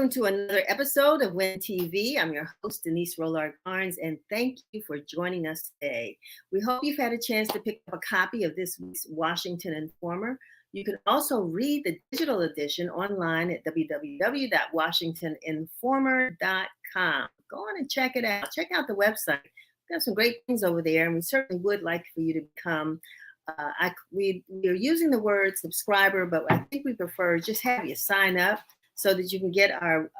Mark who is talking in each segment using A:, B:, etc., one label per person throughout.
A: welcome to another episode of Win TV. I'm your host, Denise Rollard Barnes, and thank you for joining us today. We hope you've had a chance to pick up a copy of this week's Washington Informer. You can also read the digital edition online at www.washingtoninformer.com. Go on and check it out. Check out the website. We've got some great things over there, and we certainly would like for you to become we are using the word subscriber, but I think we prefer just have you sign up so that you can get our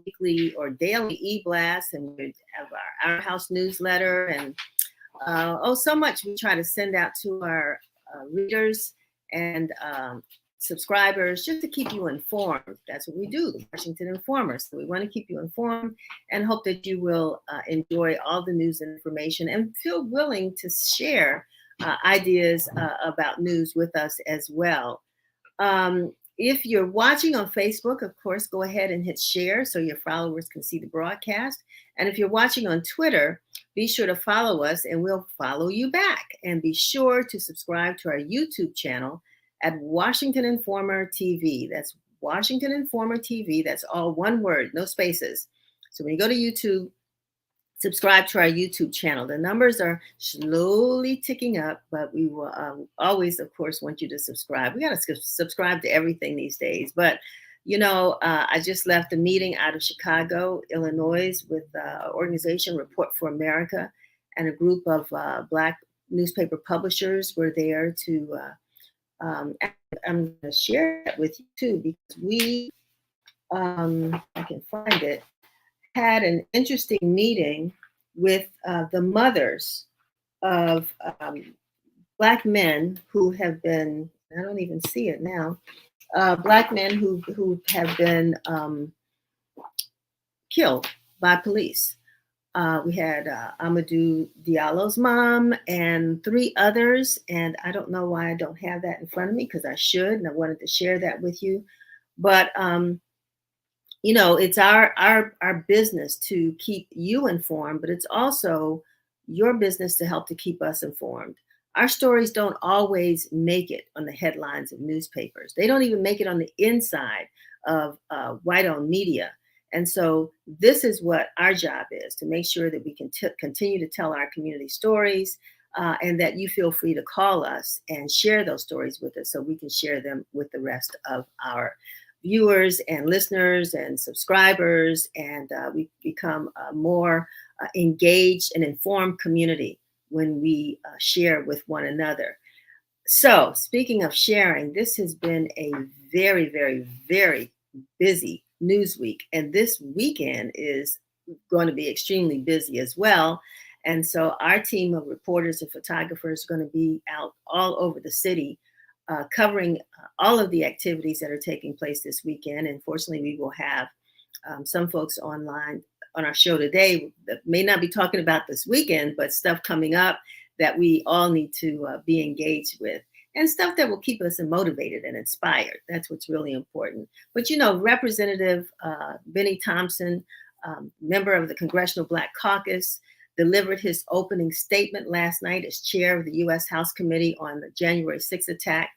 A: weekly or daily e-blast, and we have our house newsletter, and so much we try to send out to our readers and subscribers just to keep you informed. That's what we do, the Washington Informer. So we want to keep you informed and hope that you will enjoy all the news and information and feel willing to share ideas about news with us as well. If you're watching on Facebook, of course, go ahead and hit share so your followers can see the broadcast. And if you're watching on Twitter, be sure to follow us and we'll follow you back. And be sure to subscribe to our YouTube channel at Washington Informer TV. That's Washington Informer TV. That's all one word, no spaces. So when you go to YouTube, subscribe to our YouTube channel. The numbers are slowly ticking up, but we will always, of course, want you to subscribe. We got to subscribe to everything these days. But, I just left a meeting out of Chicago, Illinois, with organization Report for America, and a group of Black newspaper publishers were there to, I'm going to share that with you too, because we, I can find it, had an interesting meeting with the mothers of Black men who have been, I don't even see it now, Black men who have been killed by police. We had Amadou Diallo's mom and 3 others, and I don't know why I don't have that in front of me, because I should, and I wanted to share that with you. But it's our business to keep you informed, but it's also your business to help to keep us informed. Our stories don't always make it on the headlines of newspapers. They don't even make it on the inside of white-owned media. And so this is what our job is, to make sure that we can continue to tell our community stories, and that you feel free to call us and share those stories with us so we can share them with the rest of our viewers and listeners and subscribers, and we become a more engaged and informed community when we share with one another. So speaking of sharing, this has been a very, very, very busy news week, and this weekend is going to be extremely busy as well. And so our team of reporters and photographers are going to be out all over the city covering all of the activities that are taking place this weekend. And fortunately, we will have some folks online on our show today that may not be talking about this weekend, but stuff coming up that we all need to be engaged with, and stuff that will keep us motivated and inspired. That's what's really important. But, Representative Benny Thompson, member of the Congressional Black Caucus, delivered his opening statement last night as chair of the U.S. House Committee on the January 6th attack.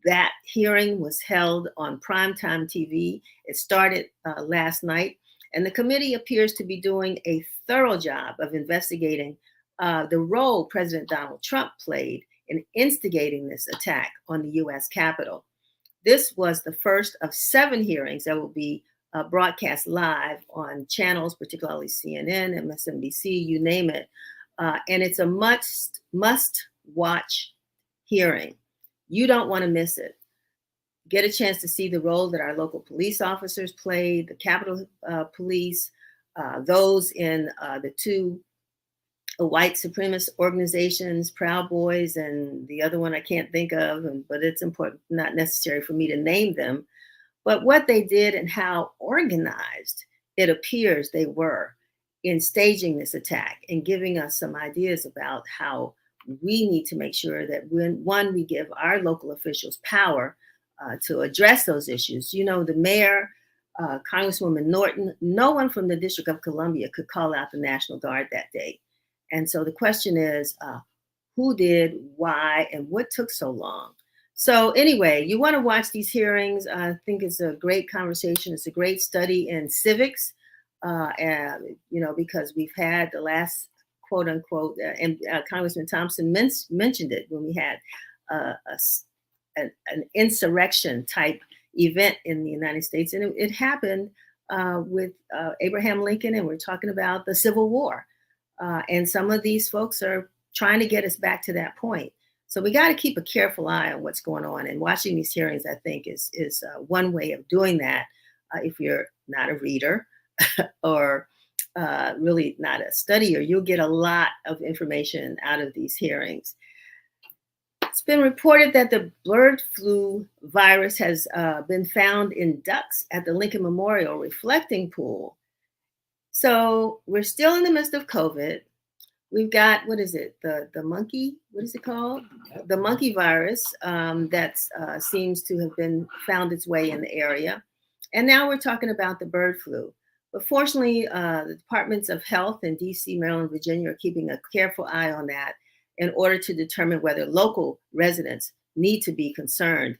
A: That hearing was held on primetime TV. It started last night, and the committee appears to be doing a thorough job of investigating the role President Donald Trump played in instigating this attack on the U.S. Capitol. This was the first of 7 hearings that will be broadcast live on channels, particularly CNN, MSNBC, you name it. And it's a must-watch hearing. You don't want to miss it. Get a chance to see the role that our local police officers played, the Capitol Police, those in the 2 white supremacist organizations, Proud Boys, and the other one I can't think of, but it's important, not necessary for me to name them. But what they did and how organized it appears they were in staging this attack and giving us some ideas about how we need to make sure that when we give our local officials power to address those issues. The mayor, Congresswoman Norton, no one from the District of Columbia could call out the National Guard that day. And so the question is, who did, why, and what took so long? So anyway, you want to watch these hearings. I think it's a great conversation. It's a great study in civics, and because we've had the last quote unquote, and Congressman Thompson mentioned it when we had an insurrection type event in the United States, and it happened with Abraham Lincoln, and we're talking about the Civil War, and some of these folks are trying to get us back to that point. So we got to keep a careful eye on what's going on, and watching these hearings, I think, is one way of doing that. If you're not a reader or really not a studier, you'll get a lot of information out of these hearings. It's been reported that the bird flu virus has been found in ducks at the Lincoln Memorial reflecting pool. So we're still in the midst of COVID. We've got, what is it? The monkey, what is it called? The monkey virus that seems to have been found its way in the area. And now we're talking about the bird flu. But fortunately, the Departments of Health in DC, Maryland, Virginia are keeping a careful eye on that in order to determine whether local residents need to be concerned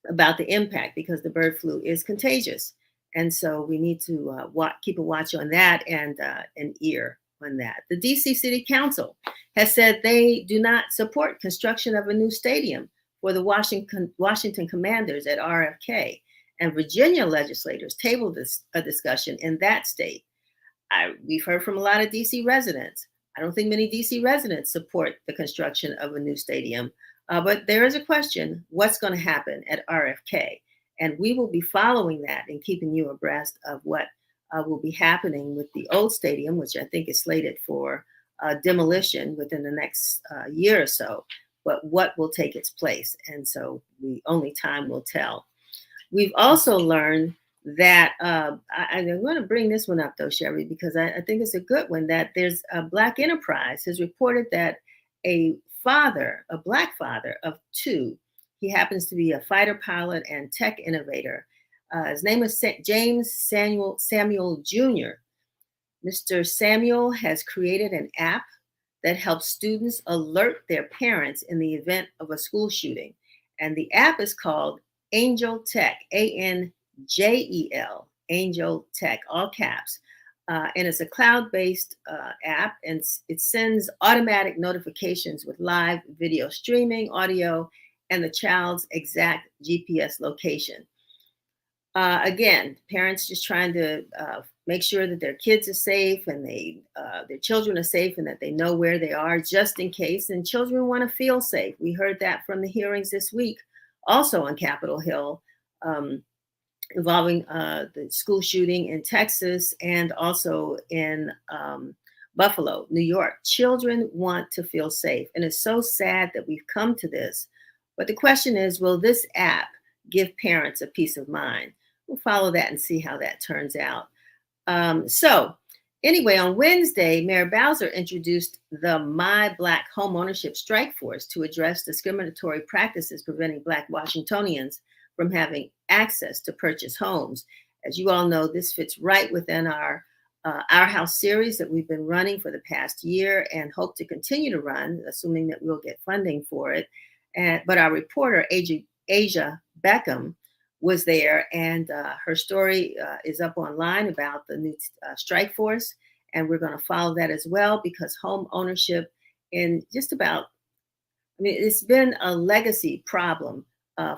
A: about the impact, because the bird flu is contagious. And so we need to keep a watch on that and an ear on that. The DC City Council has said they do not support construction of a new stadium for the Washington Commanders at RFK. And Virginia legislators tabled a discussion in that state. We've heard from a lot of DC residents. I don't think many DC residents support the construction of a new stadium, but there is a question: what's going to happen at RFK? And we will be following that and keeping you abreast of what will be happening with the old stadium, which I think is slated for demolition within the next year or so, but what will take its place. And so only time will tell. We've also learned that, I'm going to bring this one up though, Sherry, because I think it's a good one, that there's a Black enterprise has reported that a Black father of two, he happens to be a fighter pilot and tech innovator. His name is James Samuel Jr. Mr. Samuel has created an app that helps students alert their parents in the event of a school shooting. And the app is called Angel Tech, ANJEL, Angel Tech, all caps. And it's a cloud-based app, and it sends automatic notifications with live video streaming, audio, and the child's exact GPS location. Again, parents just trying to make sure that their kids are safe and their children are safe and that they know where they are just in case. And children want to feel safe. We heard that from the hearings this week, also on Capitol Hill, involving the school shooting in Texas and also in Buffalo, New York. Children want to feel safe. And it's so sad that we've come to this. But the question is, will this app give parents a peace of mind? We'll follow that and see how that turns out. So anyway, on Wednesday, Mayor Bowser introduced the My Black Homeownership Strike Force to address discriminatory practices preventing Black Washingtonians from having access to purchase homes. As you all know, this fits right within our House series that we've been running for the past year and hope to continue to run, assuming that we'll get funding for it. But our reporter, Asia Beckham, was there, and her story is up online about the new strike force, and we're going to follow that as well, because home ownership in it's been a legacy problem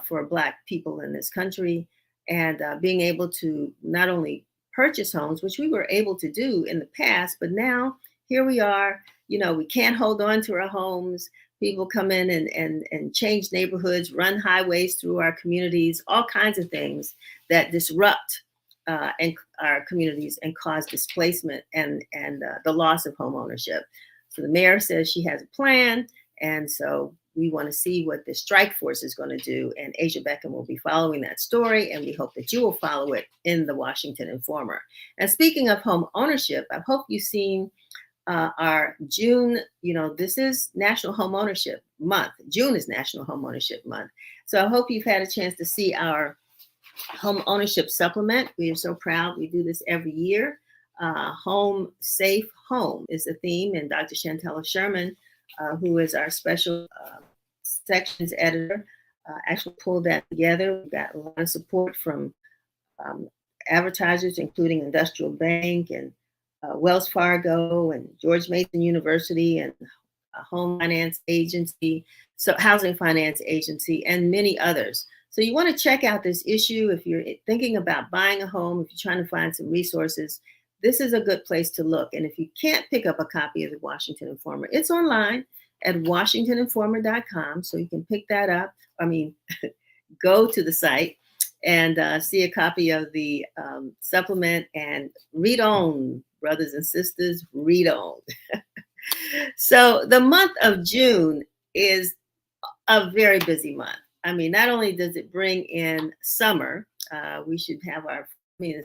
A: for Black people in this country, and being able to not only purchase homes, which we were able to do in the past, but now here we are, we can't hold on to our homes. People come in and change neighborhoods, run highways through our communities, all kinds of things that disrupt our communities and cause displacement and the loss of home ownership. So the mayor says she has a plan, and so we want to see what the strike force is going to do. And Asia Beckham will be following that story, and we hope that you will follow it in the Washington Informer. And speaking of home ownership, I hope you've seen our June, this is National Home Ownership Month. June is National Home Ownership Month. So I hope you've had a chance to see our home ownership supplement. We are so proud. We do this every year. Home Safe Home is the theme. And Dr. Chantella Sherman, who is our special sections editor, actually pulled that together. We got a lot of support from um, advertisers, including Industrial Bank and Wells Fargo and George Mason University and Home Finance Agency, so Housing Finance Agency, and many others. So you want to check out this issue if you're thinking about buying a home, if you're trying to find some resources. This is a good place to look. And if you can't pick up a copy of the Washington Informer, it's online at washingtoninformer.com. So you can pick that up. I mean, go to the site and see a copy of the supplement and read on, brothers and sisters, read on. So the month of June is a very busy month. I mean, not only does it bring in summer, we should have our, I mean,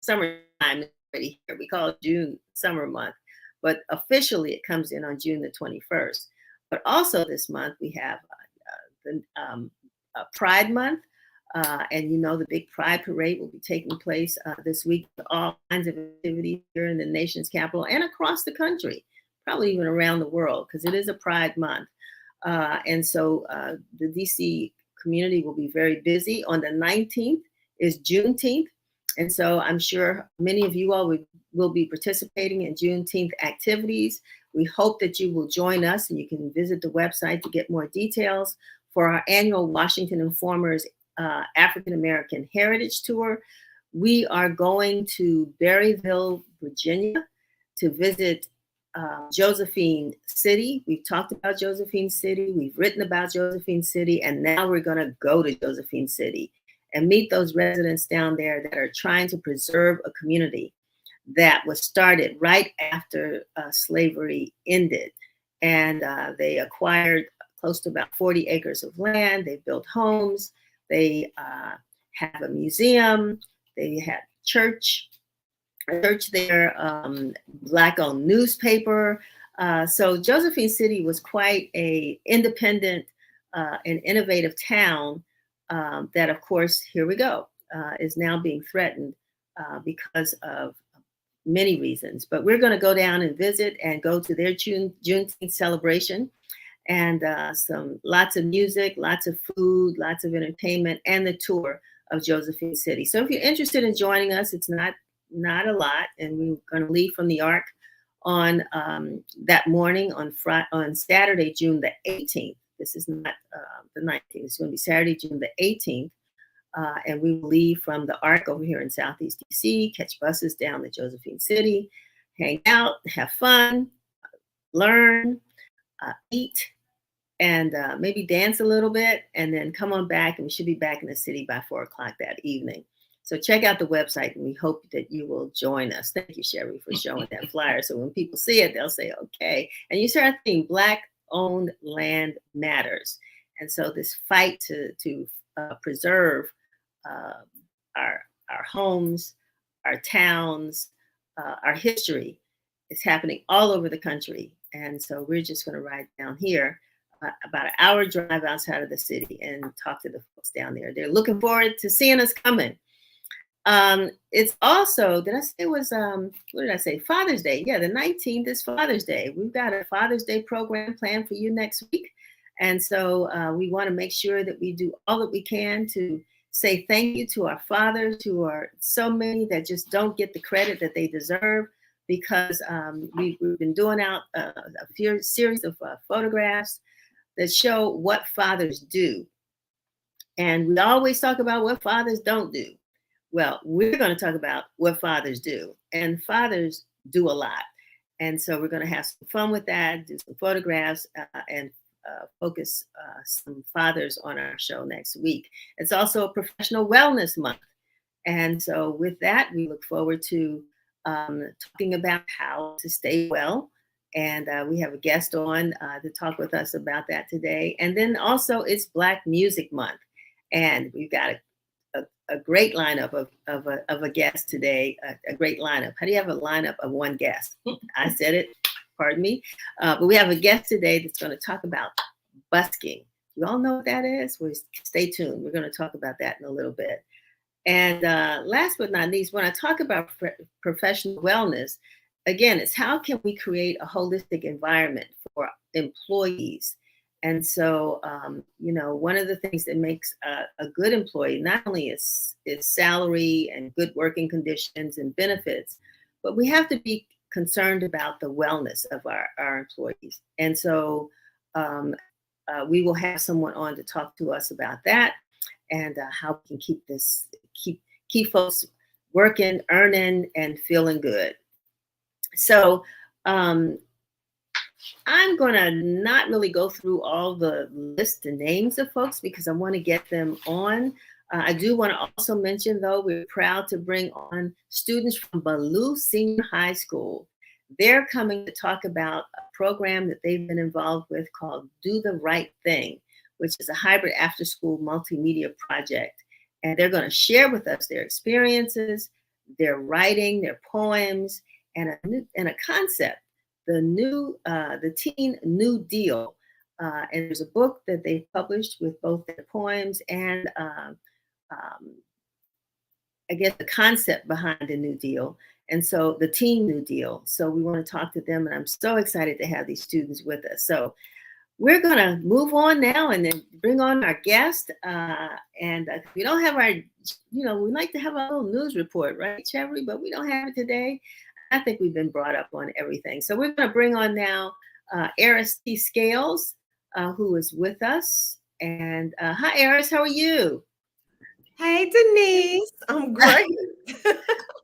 A: summertime is already here. We call it June summer month, but officially it comes in on June the 21st. But also this month we have the Pride Month. And you know, the big Pride Parade will be taking place this week with all kinds of activities here in the nation's capital and across the country, probably even around the world, because it is a Pride Month. And so the DC community will be very busy. On the 19th is Juneteenth. And so I'm sure many of you all will be participating in Juneteenth activities. We hope that you will join us, and you can visit the website to get more details for our annual Washington Informers African American Heritage Tour. We are going to Berryville, Virginia to visit Josephine City. We've talked about Josephine City. We've written about Josephine City. And now we're going to go to Josephine City and meet those residents down there that are trying to preserve a community that was started right after slavery ended. And they acquired close to about 40 acres of land. They built homes. They have a museum. They have church there, Black-owned newspaper. So Josephine City was quite a independent and innovative town that, of course, here we go, is now being threatened because of many reasons. But we're going to go down and visit and go to their Juneteenth celebration. And lots of music, lots of food, lots of entertainment, and the tour of Josephine City. So if you're interested in joining us, it's not a lot, and we're going to leave from the Ark on that morning on Saturday, June the 18th. This is not the 19th. It's going to be Saturday, June the 18th, and we will leave from the Ark over here in Southeast DC, catch buses down to Josephine City, hang out, have fun, learn, eat, and maybe dance a little bit, and then come on back, and we should be back in the city by 4 o'clock that evening. So check out the website, and we hope that you will join us. Thank you, Sherry, for showing that flyer. So when people see it, they'll say, okay. And you start thinking Black-owned land matters. And so this fight to preserve our homes, our towns, our history is happening all over the country. And so we're just going to ride down here about an hour drive outside of the city and talk to the folks down there. They're looking forward to seeing us coming. It's also, did I say it was, what did I say? Father's Day. Yeah, the 19th is Father's Day. We've got a Father's Day program planned for you next week. And so we want to make sure that we do all that we can to say thank you to our fathers, who are so many that just don't get the credit that they deserve, because we've been doing out a series of photographs that show what fathers do. And we always talk about what fathers don't do. Well, we're going to talk about what fathers do. And fathers do a lot. And so we're going to have some fun with that, do some photographs, and focus some fathers on our show next week. It's also a Professional Wellness Month. And so with that, we look forward to talking about how to stay well. And we have a guest on to talk with us about that today. And then also it's Black Music Month. And we've got a great lineup of a guest today, a great lineup. How do you have a lineup of one guest? I said it, pardon me. But we have a guest today that's going to talk about busking. You all know what that is? Well, stay tuned. We're going to talk about that in a little bit. And last but not least, when I talk about professional wellness, again, it's how can we create a holistic environment for employees And so, one of the things that makes a good employee not only is salary and good working conditions and benefits, but we have to be concerned about the wellness of our employees. And so, um, we will have someone on to talk to us about that and how we can keep folks working, earning, and feeling good. So, um, I'm going to not really go through all the list and names of folks because I want to get them on. I do want to also mention, though, we're proud to bring on students from Ballou Senior High School. They're coming to talk about a program that they've been involved with called Do the Right Thing, which is a hybrid after-school multimedia project. And they're going to share with us their experiences, their writing, their poems, and a concept, the Teen New Deal. And there's a book that they published with both their poems and I guess the concept behind the New Deal. And so the Teen New Deal. So we want to talk to them, and I'm so excited to have these students with us. So we're going to move on now and then bring on our guest. And we don't have our, we like to have a little news report, right, Chevery? But we don't have it today. I think we've been brought up on everything. So we're going to bring on now Eris T. Scales, who is with us. And hi, Eris, how are you?
B: Hey, Denise, I'm great.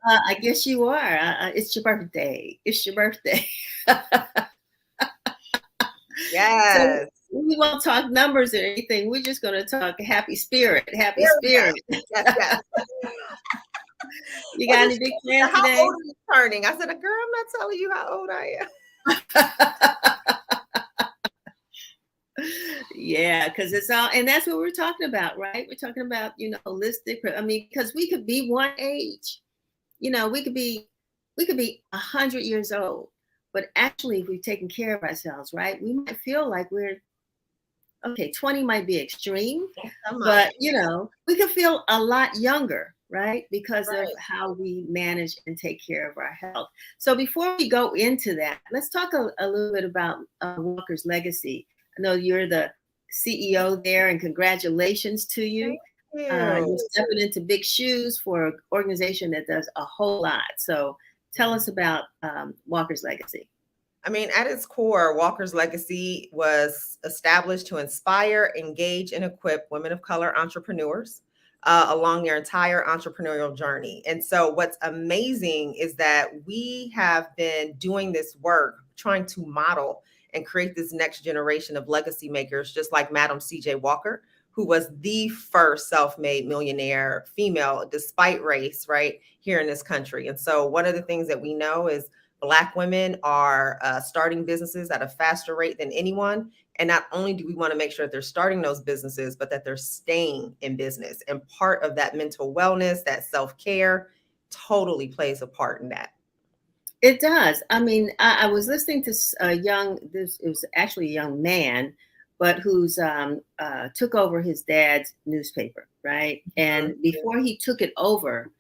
A: I guess you are. It's your birthday. It's your birthday.
B: Yes.
A: So we won't talk numbers or anything. We're just going to talk happy spirit. Happy spirit.
B: Yes.
A: You got any big plans today?
B: How old are you turning? I said, girl, I'm not telling you how old I
A: am. Yeah, because it's all, and that's what we're talking about, right? We're talking about, holistic. I mean, because we could be one age, we could be 100 years old, but actually, if we've taken care of ourselves, right, we might feel like we're okay. 20 might be extreme, but we could feel a lot younger, right? Because of how we manage and take care of our health. So before we go into that, let's talk a little bit about Walker's legacy. I know you're the CEO there, and congratulations to you. You're stepping into big shoes for an organization that does a whole lot. So tell us about Walker's legacy.
B: I mean, at its core, Walker's legacy was established to inspire, engage, and equip women of color entrepreneurs along their entire entrepreneurial journey. And so what's amazing is that we have been doing this work, trying to model and create this next generation of legacy makers, just like Madam C.J. Walker, who was the first self-made millionaire female, despite race, right, here in this country. And so one of the things that we know is Black women are starting businesses at a faster rate than anyone. And not only do we want to make sure that they're starting those businesses, but that they're staying in business. And part of that mental wellness, that self-care, totally plays a part in that.
A: It does. I mean, I was listening to it was actually a young man, but who's took over his dad's newspaper, right? And before he took it over,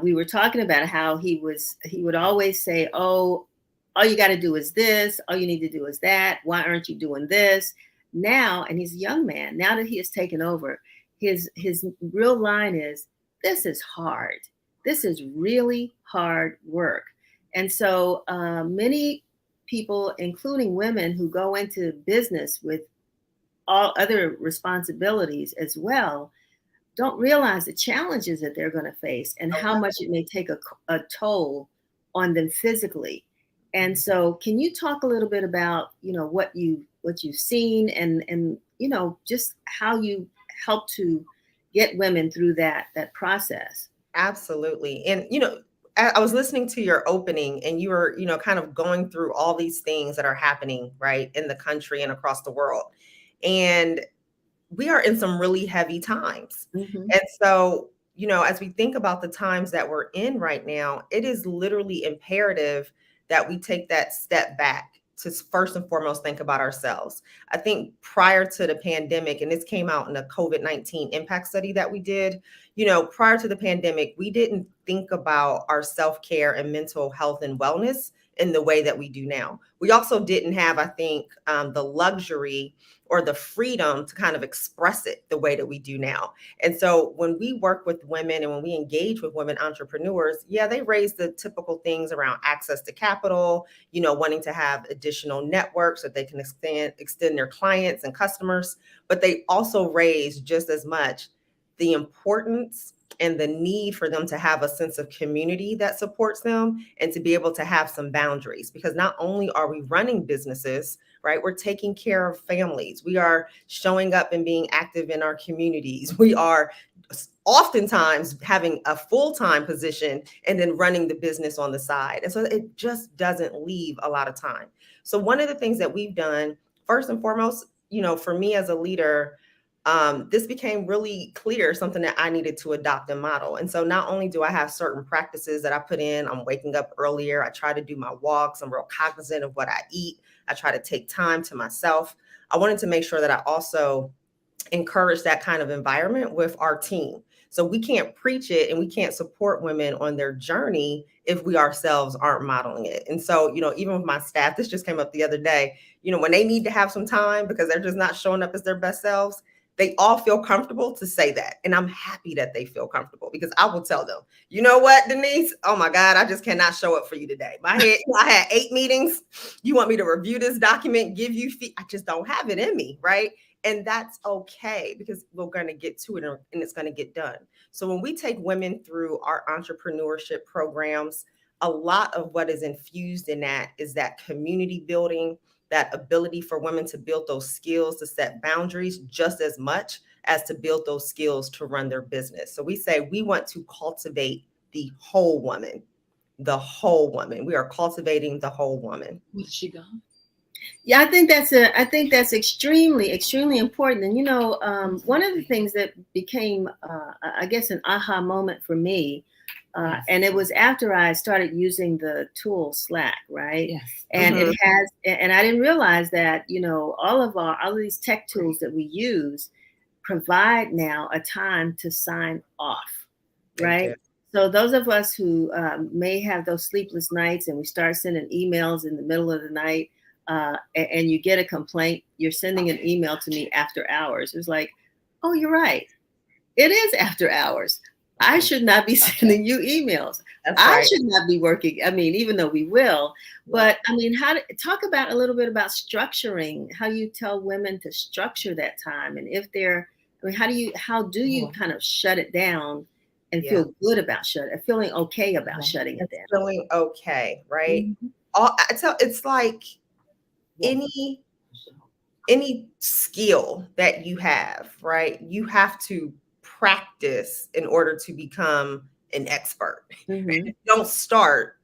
A: we were talking about how he would always say, "Oh, all you got to do is this. All you need to do is that. Why aren't you doing this?" Now, and he's a young man. Now that he has taken over, his real line is, "This is hard. This is really hard work." And so many people, including women who go into business with all other responsibilities as well, don't realize the challenges that they're going to face and how much it may take a toll on them physically. And so can you talk a little bit about, what you've seen and just how you help to get women through that process?
B: Absolutely. And, I was listening to your opening and you were, kind of going through all these things that are happening, right, in the country and across the world. And we are in some really heavy times. Mm-hmm. And so, as we think about the times that we're in right now, it is literally imperative that we take that step back to first and foremost think about ourselves. I think prior to the pandemic, and this came out in a COVID-19 impact study that we did, prior to the pandemic, we didn't think about our self-care and mental health and wellness in the way that we do now. We also didn't have, I think, the luxury or the freedom to kind of express it the way that we do now. And so when we work with women and when we engage with women entrepreneurs, yeah, they raise the typical things around access to capital, wanting to have additional networks that they can extend their clients and customers, but they also raise just as much the importance and the need for them to have a sense of community that supports them and to be able to have some boundaries, because not only are we running businesses, right, we're taking care of families, we are showing up and being active in our communities, we are oftentimes having a full-time position and then running the business on the side, and so it just doesn't leave a lot of time. So one of the things that we've done, first and foremost, for me as a leader, this became really clear, something that I needed to adopt and model. And so not only do I have certain practices that I put in, I'm waking up earlier, I try to do my walks, I'm real cognizant of what I eat, I try to take time to myself. I wanted to make sure that I also encourage that kind of environment with our team. So we can't preach it and we can't support women on their journey if we ourselves aren't modeling it. And so, even with my staff, this just came up the other day, when they need to have some time because they're just not showing up as their best selves, they all feel comfortable to say that. And I'm happy that they feel comfortable, because I will tell them, you know what, Denise? Oh my God, I just cannot show up for you today. My head, I had 8 meetings. You want me to review this document, give you I just don't have it in me, right? And that's okay, because we're going to get to it and it's going to get done. So when we take women through our entrepreneurship programs, a lot of what is infused in that is that community building, that ability for women to build those skills, to set boundaries just as much as to build those skills to run their business. So we say we want to cultivate the whole woman, the whole woman. We are cultivating the whole woman.
C: Where did she go?
A: Yeah, I think that's extremely important. And one of the things that became, I guess, an aha moment for me, and it was after I started using the tool Slack, right?
C: Yes.
A: And it has, and I didn't realize that all of these tech tools that we use provide now a time to sign off, right? So those of us who may have those sleepless nights and we start sending emails in the middle of the night, and you get a complaint, you're sending an email to me after hours. It's like, oh, you're right. It is after hours. I should not be sending you emails. I should not be working. I mean, even though we will, but I mean, talk about a little bit about structuring, how you tell women to structure that time. And if they're, I mean, how do you kind of shut it down and feel good about feeling okay about shutting it down?
B: Feeling okay, right? It's like any skill that you have, right? You have to practice in order to become an expert.
A: Mm-hmm.
B: If you don't start,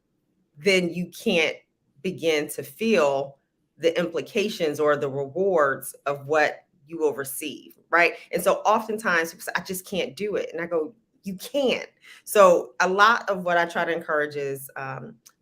B: then you can't begin to feel the implications or the rewards of what you will receive, right? And so oftentimes people say, I just can't do it. And I go, you can. So a lot of what I try to encourage is,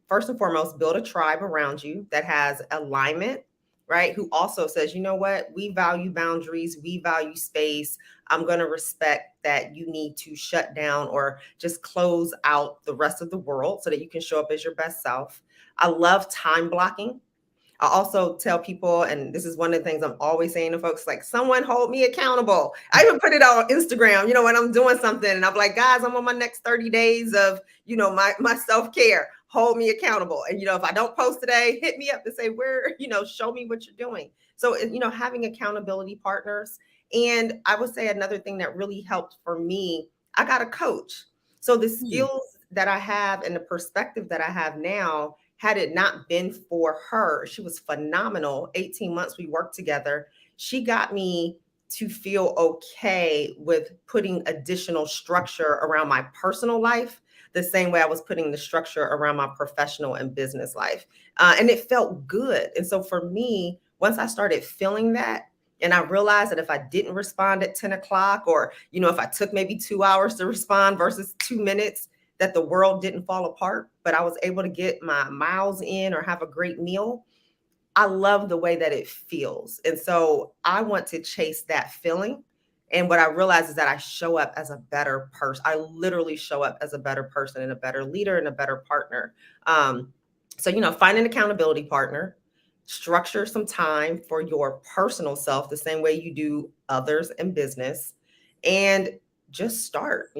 B: first and foremost, build a tribe around you that has alignment, right? Who also says, you know what, we value boundaries, we value space. I'm going to respect that you need to shut down or just close out the rest of the world so that you can show up as your best self. I love time blocking. I also tell people, and this is one of the things I'm always saying to folks, like, someone hold me accountable. I even put it on Instagram, when I'm doing something and I'm like, guys, I'm on my next 30 days of, my self-care, hold me accountable. And, if I don't post today, hit me up and say, show me what you're doing. So, having accountability partners. And I would say another thing that really helped for me, I got a coach. So the skills that I have and the perspective that I have now, had it not been for her, she was phenomenal. 18 months we worked together. She got me to feel okay with putting additional structure around my personal life, the same way I was putting the structure around my professional and business life. And it felt good. And so for me, once I started feeling that, and I realized that if I didn't respond at 10 o'clock, or, if I took maybe 2 hours to respond versus 2 minutes, that the world didn't fall apart, but I was able to get my miles in or have a great meal. I love the way that it feels. And so I want to chase that feeling. And what I realize is that I show up as a better person. I literally show up as a better person and a better leader and a better partner. So, find an accountability partner, structure some time for your personal self the same way you do others in business, and just start,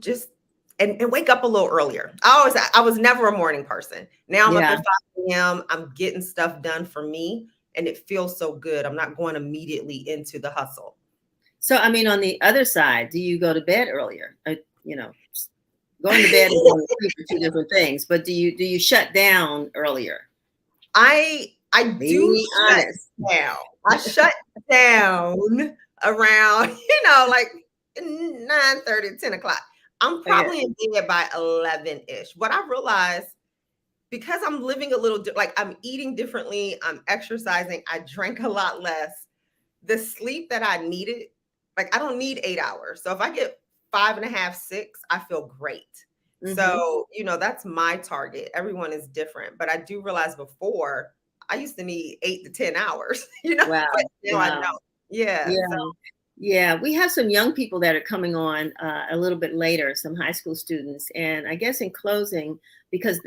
B: just and wake up a little earlier. I was never a morning person. Now I'm up
A: Yeah.
B: at 5 a.m. I'm getting stuff done for me, and it feels so good. I'm not going immediately into the hustle.
A: So, I mean, on the other side, do you go to bed earlier? You know, going to bed and going to sleep are two different things. But do you shut down earlier?
B: I do
A: Be
B: shut
A: honest.
B: down. I shut down around, like 9:30, 10 o'clock. I'm
A: Okay.
B: probably in bed by 11-ish. What I realized, because I'm living a little, like I'm eating differently, I'm exercising, I drank a lot less. The sleep that I needed, like I don't need 8 hours. So if I get 5.5, 6, I feel great.
A: Mm-hmm.
B: So, that's my target. Everyone is different. But I do realize before I used to need 8 to 10 hours,
A: Wow.
B: but now I
A: Wow.
B: don't. Yeah.
A: Yeah.
B: So
A: Yeah. We have some young people that are coming on a little bit later, some high school students. And I guess in closing, because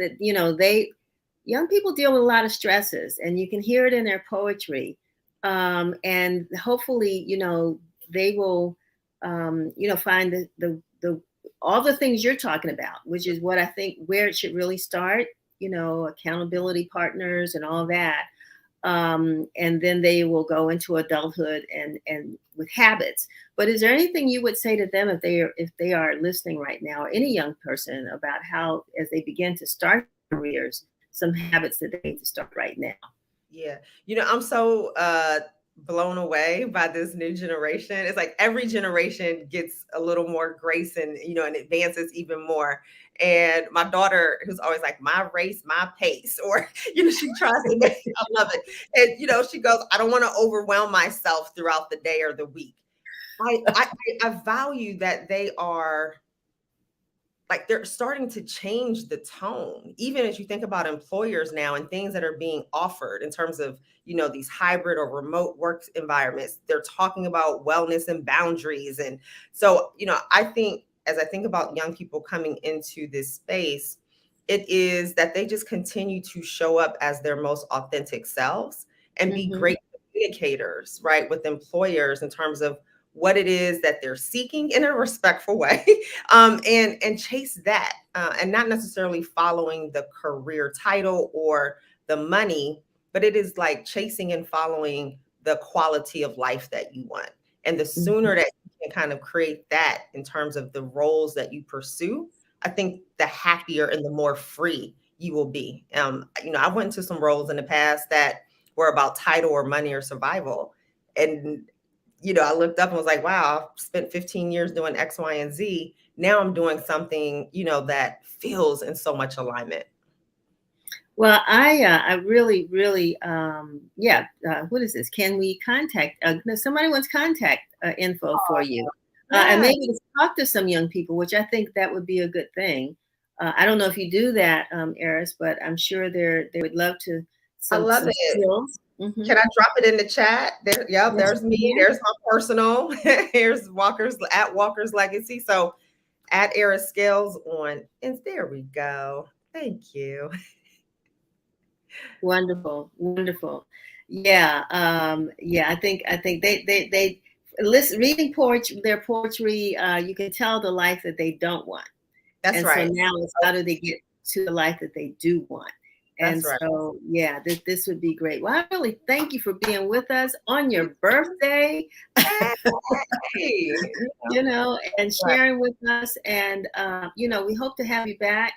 A: young people deal with a lot of stresses and you can hear it in their poetry. And hopefully, they will, find the all the things you're talking about, which is what I think where it should really start, accountability partners and all that. And then they will go into adulthood and with habits. But is there anything you would say to them if they are listening right now, or any young person, about how, as they begin to start careers, some habits that they need to start right now?
B: yeah. I'm so blown away by this new generation. It's like every generation gets a little more grace and advances even more. And my daughter, who's always like, my race, my pace, or, she tries to make, I love it. And, she goes, I don't want to overwhelm myself throughout the day or the week. I value that they are, like, they're starting to change the tone, even as you think about employers now and things that are being offered in terms of these hybrid or remote work environments. They're talking about wellness and boundaries. And so I think, as I think about young people coming into this space, it is that they just continue to show up as their most authentic selves and be
A: Mm-hmm.
B: great communicators, right, with employers in terms of what it is that they're seeking in a respectful way, and chase that, and not necessarily following the career title or the money, but it is like chasing and following the quality of life that you want. And the
A: Mm-hmm.
B: sooner that you can kind of create that in terms of the roles that you pursue, I think the happier and the more free you will be. I went into some roles in the past that were about title or money or survival. And I looked up and was like, wow, I've spent 15 years doing X, Y, and Z. Now I'm doing something, that feels in so much alignment.
A: Well, I really, really, yeah. What is this? Can we contact? No, somebody wants contact info for you, and
B: Yeah,
A: maybe to talk to some young people, which I think that would be a good thing. I don't know if you do that, Eris, but I'm sure they would love to
B: I love
A: some
B: it.
A: skills. Hmm.
B: Can I drop it in the chat? There, yep,
A: Yes,
B: there's me.
A: you
B: There's my personal. Here's Walker's Legacy. So at Era Scales on, and there we go. Thank you.
A: wonderful, wonderful. Yeah, yeah. I think they listen, reading poetry, their poetry. You can tell the life that they don't want.
B: That's
A: And so
B: right.
A: now it's how do they get to the life that they do want? And
B: That's right.
A: so, yeah, this would be great. Well, I really thank you for being with us on your birthday,
B: Hey,
A: and sharing with us. And, we hope to have you back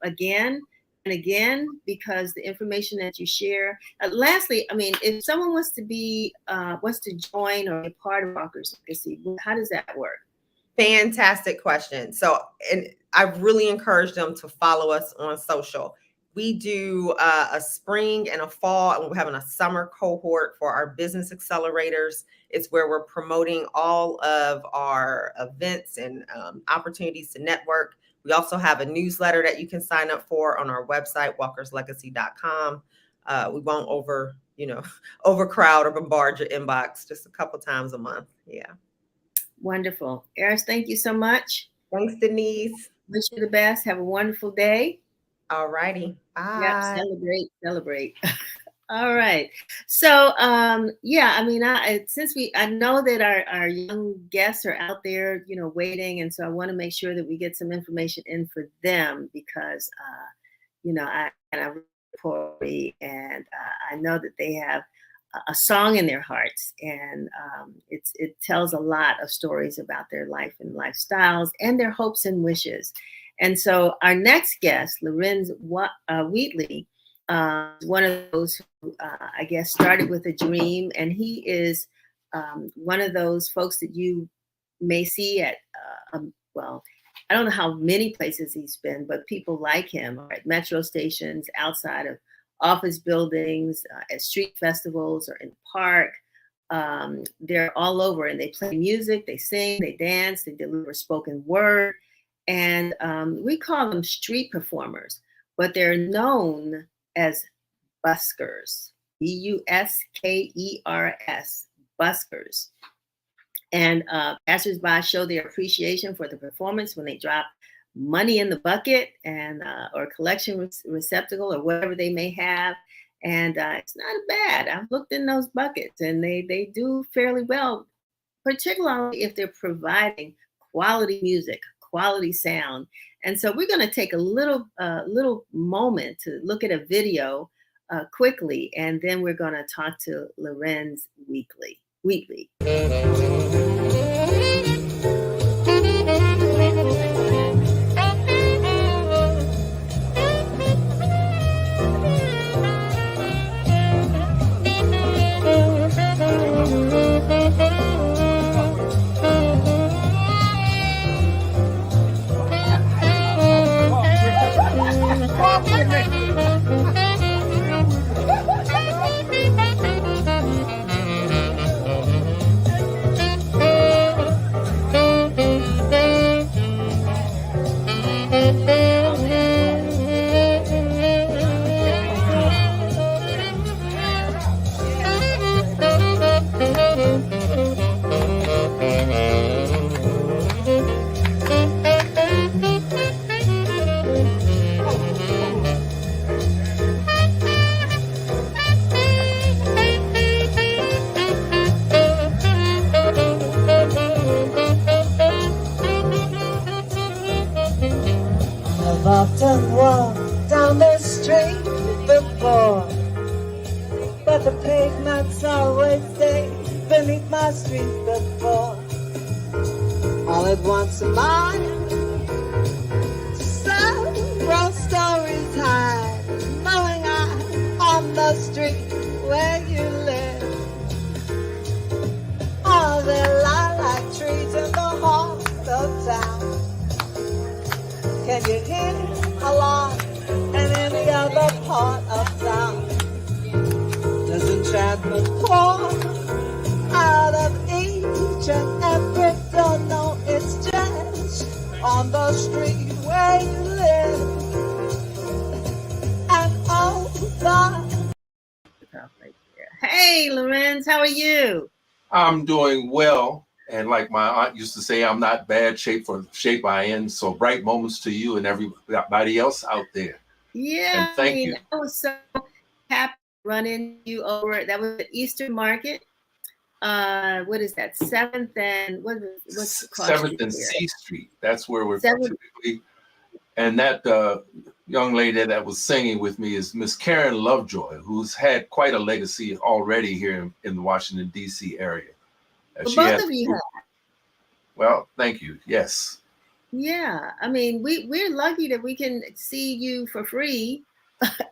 A: again and again, because the information that you share. Lastly, I mean, if someone wants to join or be a part of Walker's Legacy, how does that work?
B: fantastic question. So, and I really encourage them to follow us on social. We do a spring and a fall, and we're having a summer cohort for our business accelerators. It's where we're promoting all of our events and opportunities to network. We also have a newsletter that you can sign up for on our website, walkerslegacy.com. We won't overcrowd or bombard your inbox, just a couple times a month. Yeah.
A: Wonderful. Eris, thank you so much.
B: Thanks, Denise.
A: Wish you the best. Have a wonderful day.
B: All righty.
A: Yep,
B: Bye.
A: celebrate, celebrate. All right. So, yeah, I mean, since I know that our young guests are out there, waiting, and so I want to make sure that we get some information in for them because, I report and I know that they have a song in their hearts, and it tells a lot of stories about their life and lifestyles and their hopes and wishes. And so, our next guest, Lorenz Wheatley, one of those who I guess started with a dream, and he is one of those folks that you may see at well, I don't know how many places he's been, but people like him are at metro stations, outside of office buildings, at street festivals, or in the park. They're all over, and they play music, they sing, they dance, they deliver spoken word, and we call them street performers, but they're known as buskers, Buskers, buskers. And passersby show their appreciation for the performance when they drop money in the bucket and or collection receptacle or whatever they may have. And it's not bad. I've looked in those buckets, and they do fairly well, particularly if they're providing quality music, quality sound. And so we're going to take a little moment to look at a video quickly, and then we're going to talk to Lorenz Wheatley.
C: I've often walked down the street before, but the pavements always stay beneath my street before. All at once a mind, several stories high, knowing I'm on the street where you live. All the lilac trees in the heart of town. Can you hear a lot in any other part of town? Does enchantment pour out of each and every door? No, it's just on the street where you live. And oh,
A: Hey, Lorenz, how are you?
D: I'm doing well. And like my aunt used to say, I'm not bad shape for the shape I in. So bright moments to you and everybody else out there.
A: Yeah,
D: and thank you.
A: I was so happy running you over. That was at Eastern Market. What is that? 7th and what's
D: 7th and C Street. That's where we're
A: 7th.
D: typically. And that young lady that was singing with me is Miss Karen Lovejoy, who's had quite a legacy already here in the Washington, D.C. area.
A: Well, both of you have.
D: Well, thank you. Yes.
A: Yeah. I mean, we're lucky that we can see you for free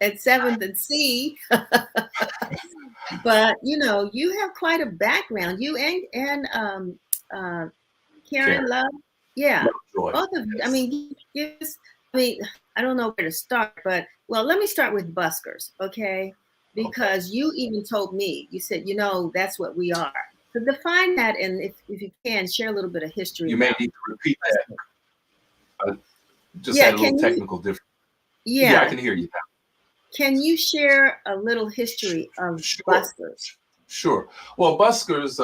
A: at 7th and C. But, you have quite a background. You and Karen Love. Yeah.
D: Lovejoy.
A: Both of you. Yes. I mean, I don't know where to start, but, well, let me start with buskers, okay? Because you even told me, you said, that's what we are. So define that, and if you can, share a little bit of history.
D: You may need to repeat that. Just had a little technical difference. Yeah, I can hear you now.
A: Can you share a little history of buskers?
D: Sure. Well, buskers,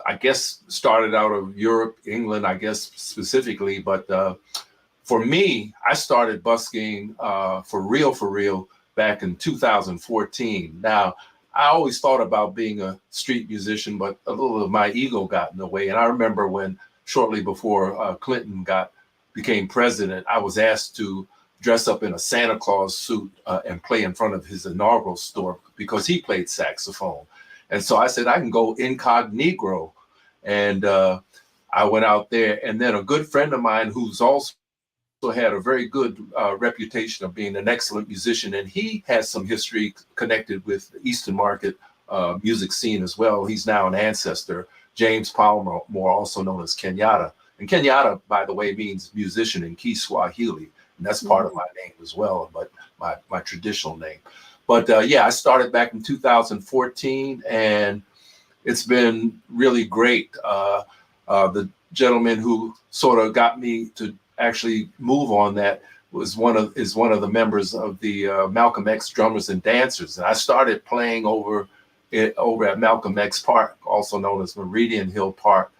D: I guess, started out of Europe, England, I guess, specifically, but for me, I started busking for real back in 2014. Now, I always thought about being a street musician, but a little of my ego got in the way. And I remember when shortly before Clinton became president, I was asked to dress up in a Santa Claus suit and play in front of his inaugural store because he played saxophone. And so I said, I can go incognito. And I went out there. And then a good friend of mine who's also had a very good reputation of being an excellent musician, and he has some history connected with the Eastern Market music scene as well. He's now an ancestor, James Palmer, more also known as Kenyatta. And Kenyatta, by the way, means musician in Kiswahili, and that's part of my name as well, but my traditional name. But yeah, I started back in 2014, and it's been really great. The gentleman who sort of got me to actually move on that is one of the members of the Malcolm X Drummers and Dancers, and I started playing over at Malcolm X Park, also known as Meridian Hill Park.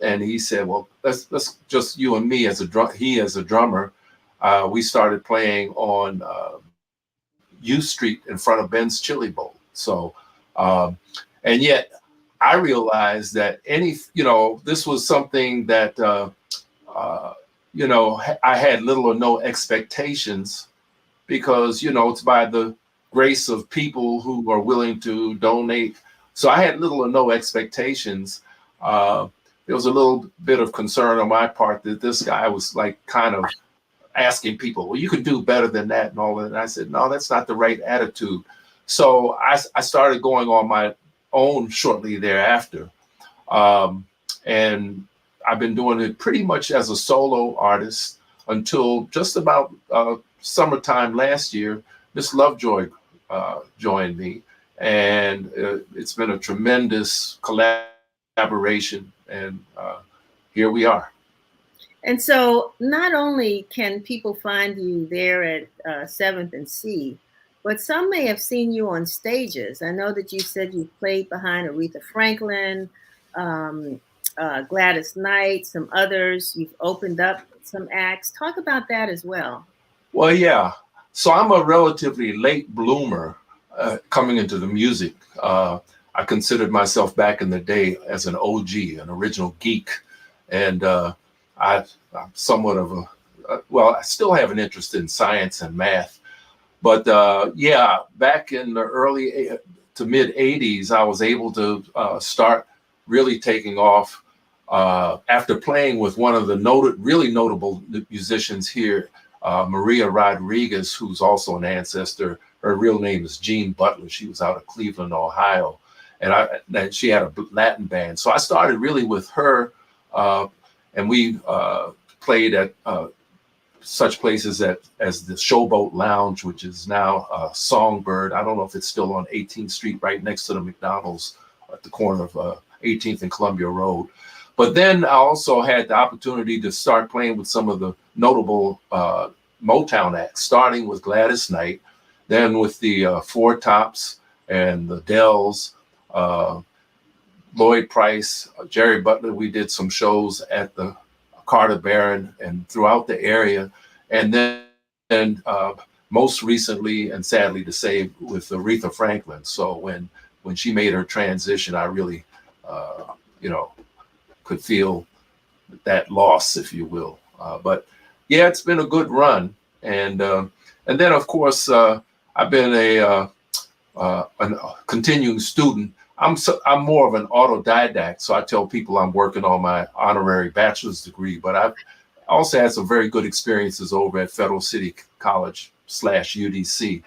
D: And he said, "Well, let's just you and me as a drummer." We started playing on U Street in front of Ben's Chili Bowl. So, and yet I realized that this was something that I had little or no expectations because it's by the grace of people who are willing to donate. So I had little or no expectations. There was a little bit of concern on my part that this guy was like kind of asking people, well, you could do better than that and all that. And I said, no, that's not the right attitude. So I started going on my own shortly thereafter. And I've been doing it pretty much as a solo artist until just about summertime last year. Miss Lovejoy joined me, and it's been a tremendous collaboration, and here we are.
A: And so not only can people find you there at 7th and C, but some may have seen you on stages. I know that you said you played behind Aretha Franklin, Gladys Knight, some others. You've opened up some acts. Talk about that as well.
D: Well, yeah. So I'm a relatively late bloomer coming into the music. I considered myself back in the day as an OG, an original geek. And I'm somewhat of I still have an interest in science and math. But yeah, back in the early to mid 80s, I was able to start really taking off after playing with one of the really notable musicians here, Maria Rodriguez, who's also an ancestor. Her real name is Jean Butler. She was out of Cleveland, Ohio, and she had a Latin band. So I started really with her, and we played at such places as the Showboat Lounge, which is now Songbird. I don't know if it's still on 18th Street, right next to the McDonald's at the corner of 18th and Columbia Road. But then I also had the opportunity to start playing with some of the notable Motown acts, starting with Gladys Knight, then with the Four Tops and the Dells, Lloyd Price, Jerry Butler. We did some shows at the Carter Barron and throughout the area. And then most recently, and sadly to say, with Aretha Franklin. So when she made her transition, I really, could feel that loss, if you will. But yeah, it's been a good run. And then, of course, I've been a continuing student. I'm more of an autodidact, so I tell people I'm working on my honorary bachelor's degree, but I've also had some very good experiences over at Federal City College /UDC.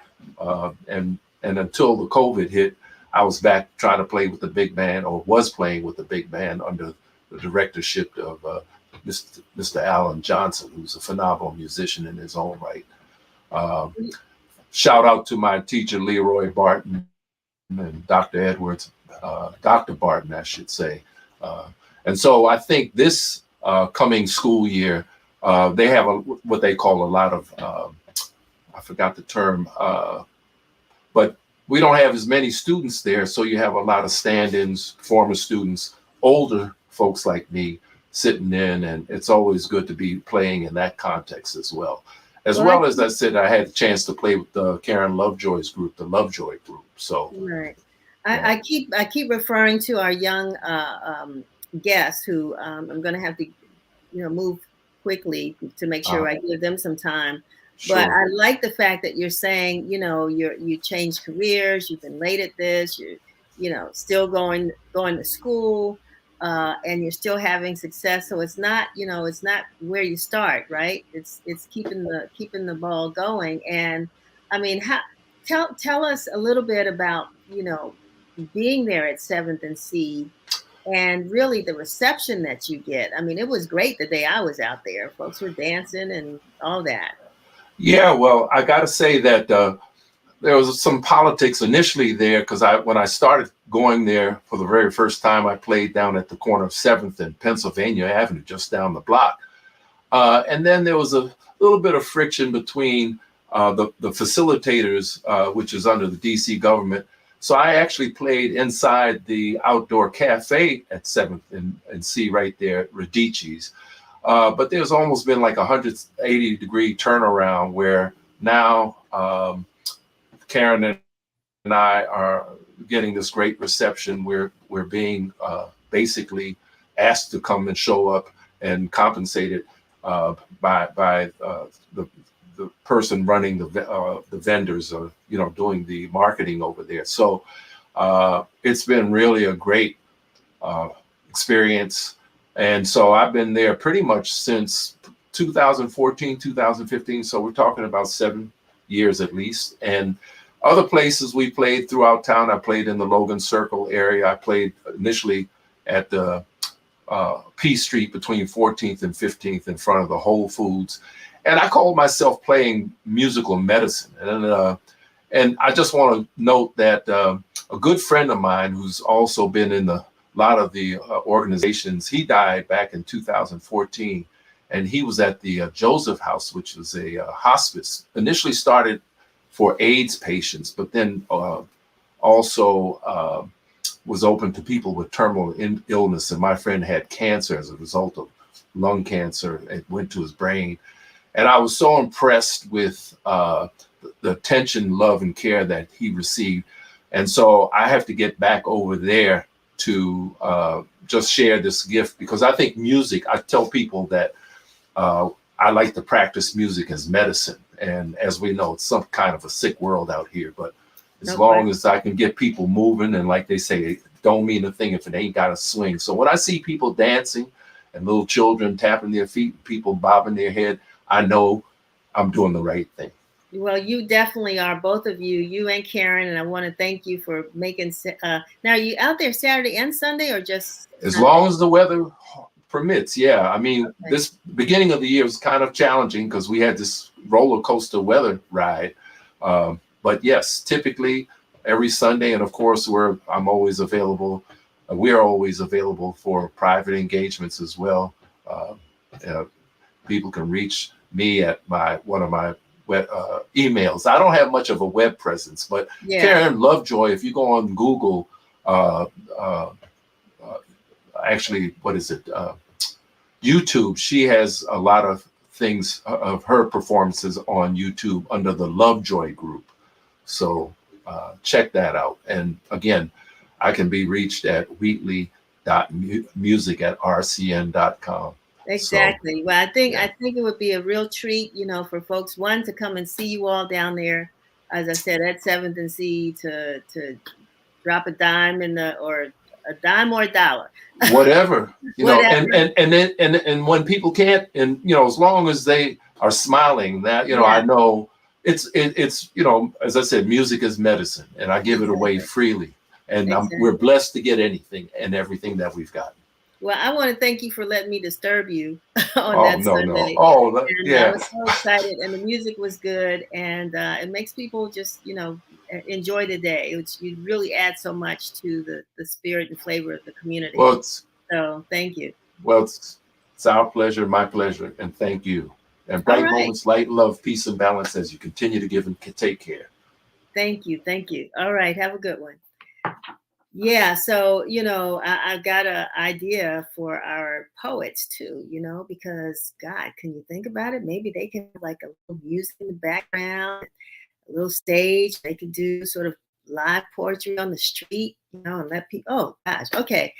D: And until the COVID hit, I was back trying to play with the big band, or was playing with the big band under the directorship of Mr. Alan Johnson, who's a phenomenal musician in his own right. Shout out to my teacher, Leroy Barton, and Dr. Edwards, Dr. Barton, I should say. And so I think this coming school year, they have what they call a lot of, I forgot the term, but we don't have as many students there. So you have a lot of stand-ins, former students, older folks like me sitting in, and it's always good to be playing in that context as well. As
A: Well,
D: well as I said, I had a chance to play with Karen Lovejoy's group, the Lovejoy group. So
A: right.
D: yeah.
A: I keep referring to our young guests who I'm going to have to move quickly to make sure I give them some time. But
D: Sure.
A: I like the fact that you're saying, you changed careers, you've been late at this, you're, still going to school, and you're still having success. So it's not where you start, right? It's keeping the ball going. And I mean, tell us a little bit about, being there at Seventh and C, and really the reception that you get. I mean, it was great the day I was out there. Folks were dancing and all that.
D: Yeah, well, I got to say that there was some politics initially there, because when I started going there for the very first time, I played down at the corner of 7th and Pennsylvania Avenue, just down the block. And then there was a little bit of friction between the facilitators, which is under the DC government. So I actually played inside the outdoor cafe at 7th and C right there at Radici's. But there's almost been like a 180-degree turnaround where now Karen and I are getting this great reception. We're being basically asked to come and show up and compensated by the person running the vendors, doing the marketing over there. So it's been really a great experience. And so I've been there pretty much since 2014, 2015. So we're talking about 7 years at least. And other places we played throughout town. I played in the Logan Circle area. I played initially at the P Street between 14th and 15th in front of the Whole Foods. And I called myself playing musical medicine. And I just want to note that a good friend of mine who's also been in a lot of the organizations, he died back in 2014. And he was at the Joseph House, which was a hospice, initially started for AIDS patients, but then also was open to people with terminal illness. And my friend had cancer as a result of lung cancer. It went to his brain. And I was so impressed with the attention, love, and care that he received. And so I have to get back over there to just share this gift, because I think music, I tell people that I like to practice music as medicine. And as we know, it's some kind of a sick world out here. But as long as I can get people moving, and like they say, it don't mean a thing if it ain't got a swing. So when I see people dancing and little children tapping their feet, people bobbing their head, I know I'm doing the right thing.
A: Well, you definitely are, both of you, you and Karen, and I want to thank you for making. Now, are you out there Saturday and Sunday, or just
D: as long as the weather permits? Yeah, I mean, this beginning of the year was kind of challenging because we had this roller coaster weather ride. But yes, typically every Sunday, and of course, I'm always available. We are always available for private engagements as well. People can reach me at one of my emails. I don't have much of a web presence, but Karen Lovejoy, if you go on Google, actually, what is it? YouTube. She has a lot of things of her performances on YouTube under the Lovejoy group. So check that out. And again, I can be reached at wheatley.music@rcn.com.
A: Exactly. So, well, I think it would be a real treat, for folks, one, to come and see you all down there, as I said, at 7th and C, to drop a dime or a dime or a dollar,
D: whatever, whatever. And when people can't, and as long as they are smiling, that I know it's as I said, music is medicine, and I give it away freely, and we're blessed to get anything and everything that we've got.
A: Well, I want to thank you for letting me disturb you on that Sunday.
D: I
A: was so excited, and the music was good, and it makes people just, enjoy the day, which you really add so much to the spirit and flavor of the community.
D: Well,
A: so thank you.
D: Well, it's our pleasure, my pleasure, and thank you. And bright moments, light, love, peace, and balance as you continue to give and take care.
A: Thank you. Thank you. All right. Have a good one. Yeah, so I've got an idea for our poets too, because God, can you think about it? Maybe they can have like a little music in the background, a little stage. They could do sort of live poetry on the street, and let people. Oh gosh, okay.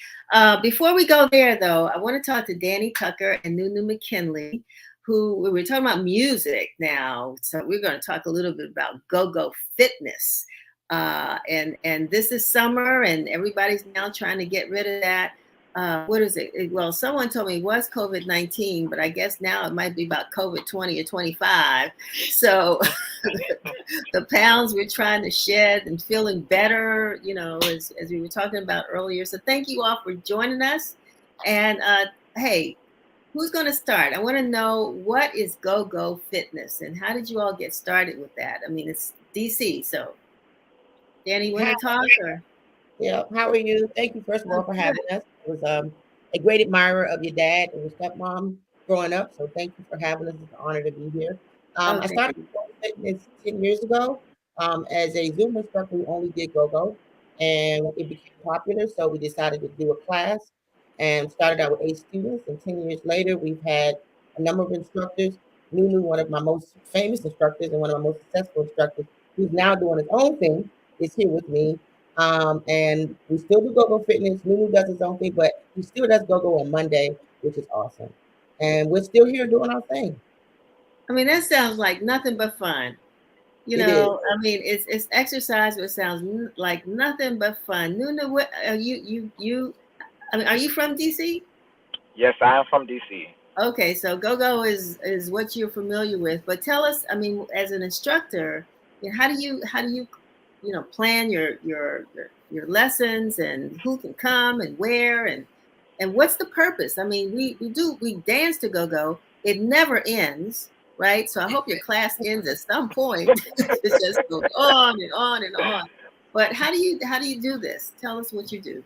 A: Before we go there, though, I want to talk to Danny Tucker and Nunu McKinley, who we were talking about music now. So we're going to talk a little bit about go-go fitness. And this is summer, and everybody's now trying to get rid of that. What is it? Well, someone told me it was COVID-19, but I guess now it might be about COVID 20 or 25. So the pounds we're trying to shed and feeling better, as we were talking about earlier. So thank you all for joining us. And hey, who's going to start? I want to know, what is go-go fitness and how did you all get started with that? I mean, it's DC, so Danny, you want to talk? Or?
E: Yeah, how are you? Thank you, first of all, for having us. I was a great admirer of your dad and your stepmom growing up, so thank you for having us. It's an honor to be here. I started fitness 10 years ago as a Zoom instructor who only did go-go, and it became popular, so we decided to do a class and started out with 8 students, and 10 years later, we've had a number of instructors. Nunu, one of my most famous instructors and one of my most successful instructors, who's now doing his own thing, is here with me. And we still do go-go fitness. Nunu does his own thing, but he still does go-go on Monday, which is awesome. And we're still here doing our thing.
A: I mean, that sounds like nothing but fun. I mean, it's exercise, but it sounds like nothing but fun. Nuna, what are you? I mean, are you from DC?
F: Yes, I am from DC.
A: Okay, so go-go is what you're familiar with, but tell us, I mean, as an instructor, how do you plan your lessons, and who can come and where, and what's the purpose? I mean, we dance to go-go. It never ends, right? So I hope your class ends at some point. It just goes on and on and on. But how do you do this? Tell us what you do.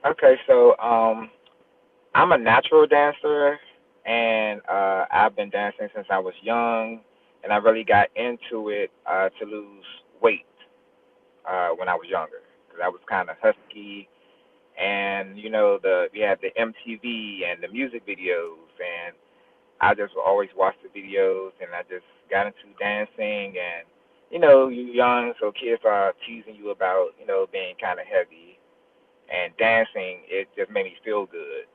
F: Okay, so I'm a natural dancer, and I've been dancing since I was young, and I really got into it to lose weight when I was younger, because I was kind of husky, and we had the MTV and the music videos, and I just always watched the videos, and I just got into dancing, and you're young, so kids are teasing you about being kind of heavy, and dancing, it just made me feel good,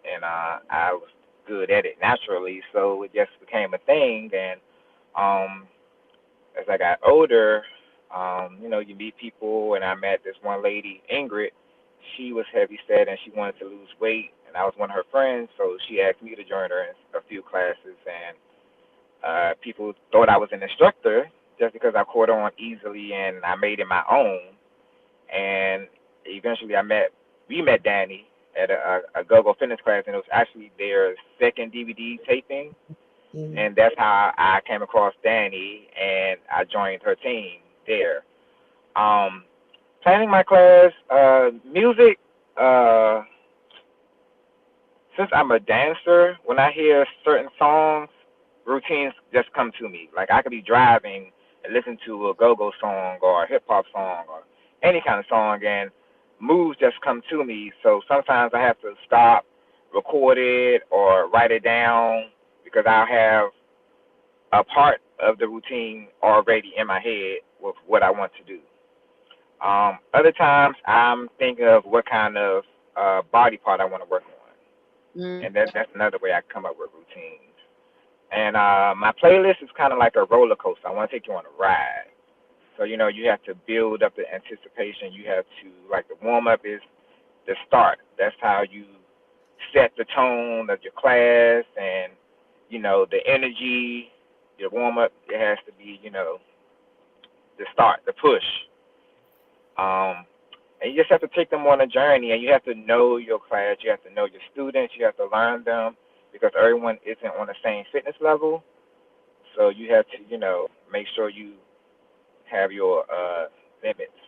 F: and I was good at it naturally, so it just became a thing. And as I got older, you meet people, and I met this one lady, Ingrid. She was heavy set, and she wanted to lose weight, and I was one of her friends, so she asked me to join her in a few classes, and people thought I was an instructor just because I caught on easily, and I made it my own. And eventually we met Danny at a go-go fitness class, and it was actually their second DVD taping. Mm-hmm. And that's how I came across Danny, and I joined her team there. Planning my class, music, since I'm a dancer, when I hear certain songs, routines just come to me. Like, I could be driving and listen to a go-go song or a hip-hop song or any kind of song, and moves just come to me. So sometimes I have to stop, record it, or write it down, because I'll have a part of the routine already in my head with what I want to do. Other times I'm thinking of what kind of body part I want to work on. Mm. And that's another way I come up with routines. And my playlist is kind of like a roller coaster. I want to take you on a ride. So, you have to build up the anticipation. You have to, like, the warm-up is the start. That's how you set the tone of your class, and, the energy, your warm-up, it has to be, the start, the push. And you just have to take them on a journey, and you have to know your class. You have to know your students. You have to learn them, because everyone isn't on the same fitness level. So you have to, make sure you have your limits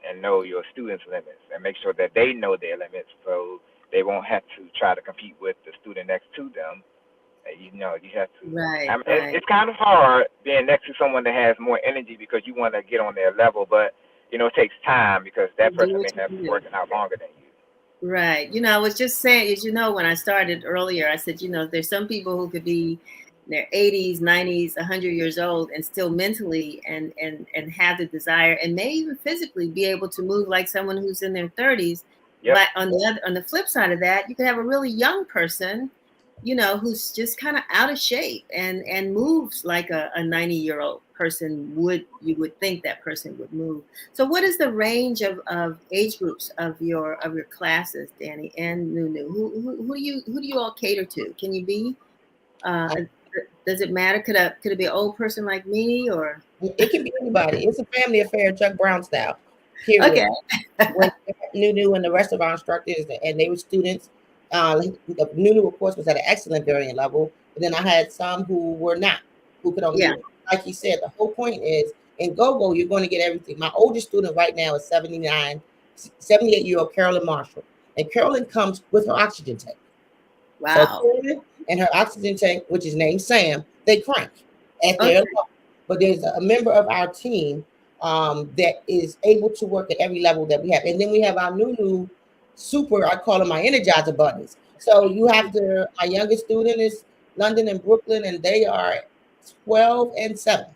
F: and know your students' limits, and make sure that they know their limits, so they won't have to try to compete with the student next to them. You have to.
A: Right,
F: I mean,
A: right.
F: It's kind of hard being next to someone that has more energy, because you want to get on their level, but it takes time because that
A: Do
F: person
A: what
F: may
A: you
F: have
A: can
F: been
A: do.
F: working out longer than you.
A: Right. I was just saying, as you know, when I started earlier, I said, there's some people who could be in their 80s, 90s, 100 years old and still mentally and have the desire and may even physically be able to move like someone who's in their 30s.
F: Yep.
A: But on the flip side of that, you could have a really young person, who's just kind of out of shape and moves like a 90-year-old person you would think that person would move. So what is the range of age groups of your classes, Danny and Nunu? Who do you all cater to? Can you be does it matter? Could it be an old person like me, or
E: it can be anybody? It's a family affair, Chuck Brown style. Period.
A: okay.
E: When Nunu and the rest of our instructors, and they were students. Nunu, of course, was at an excellent variant level, but then I had some who were not, who could only
A: Yeah.
E: do, like you said, the whole point is in go-go, you're going to get everything. My oldest student right now is 78-year-old Carolyn Marshall. And Carolyn comes with her oxygen tank. So
A: Wow.
E: Carolyn and her oxygen tank, which is named Sam, they crank at their level. But there's a member of our team that is able to work at every level that we have. And then we have our new super, I call them my energizer bunnies. So you have our youngest student is London and Brooklyn, and they are 12 and 7.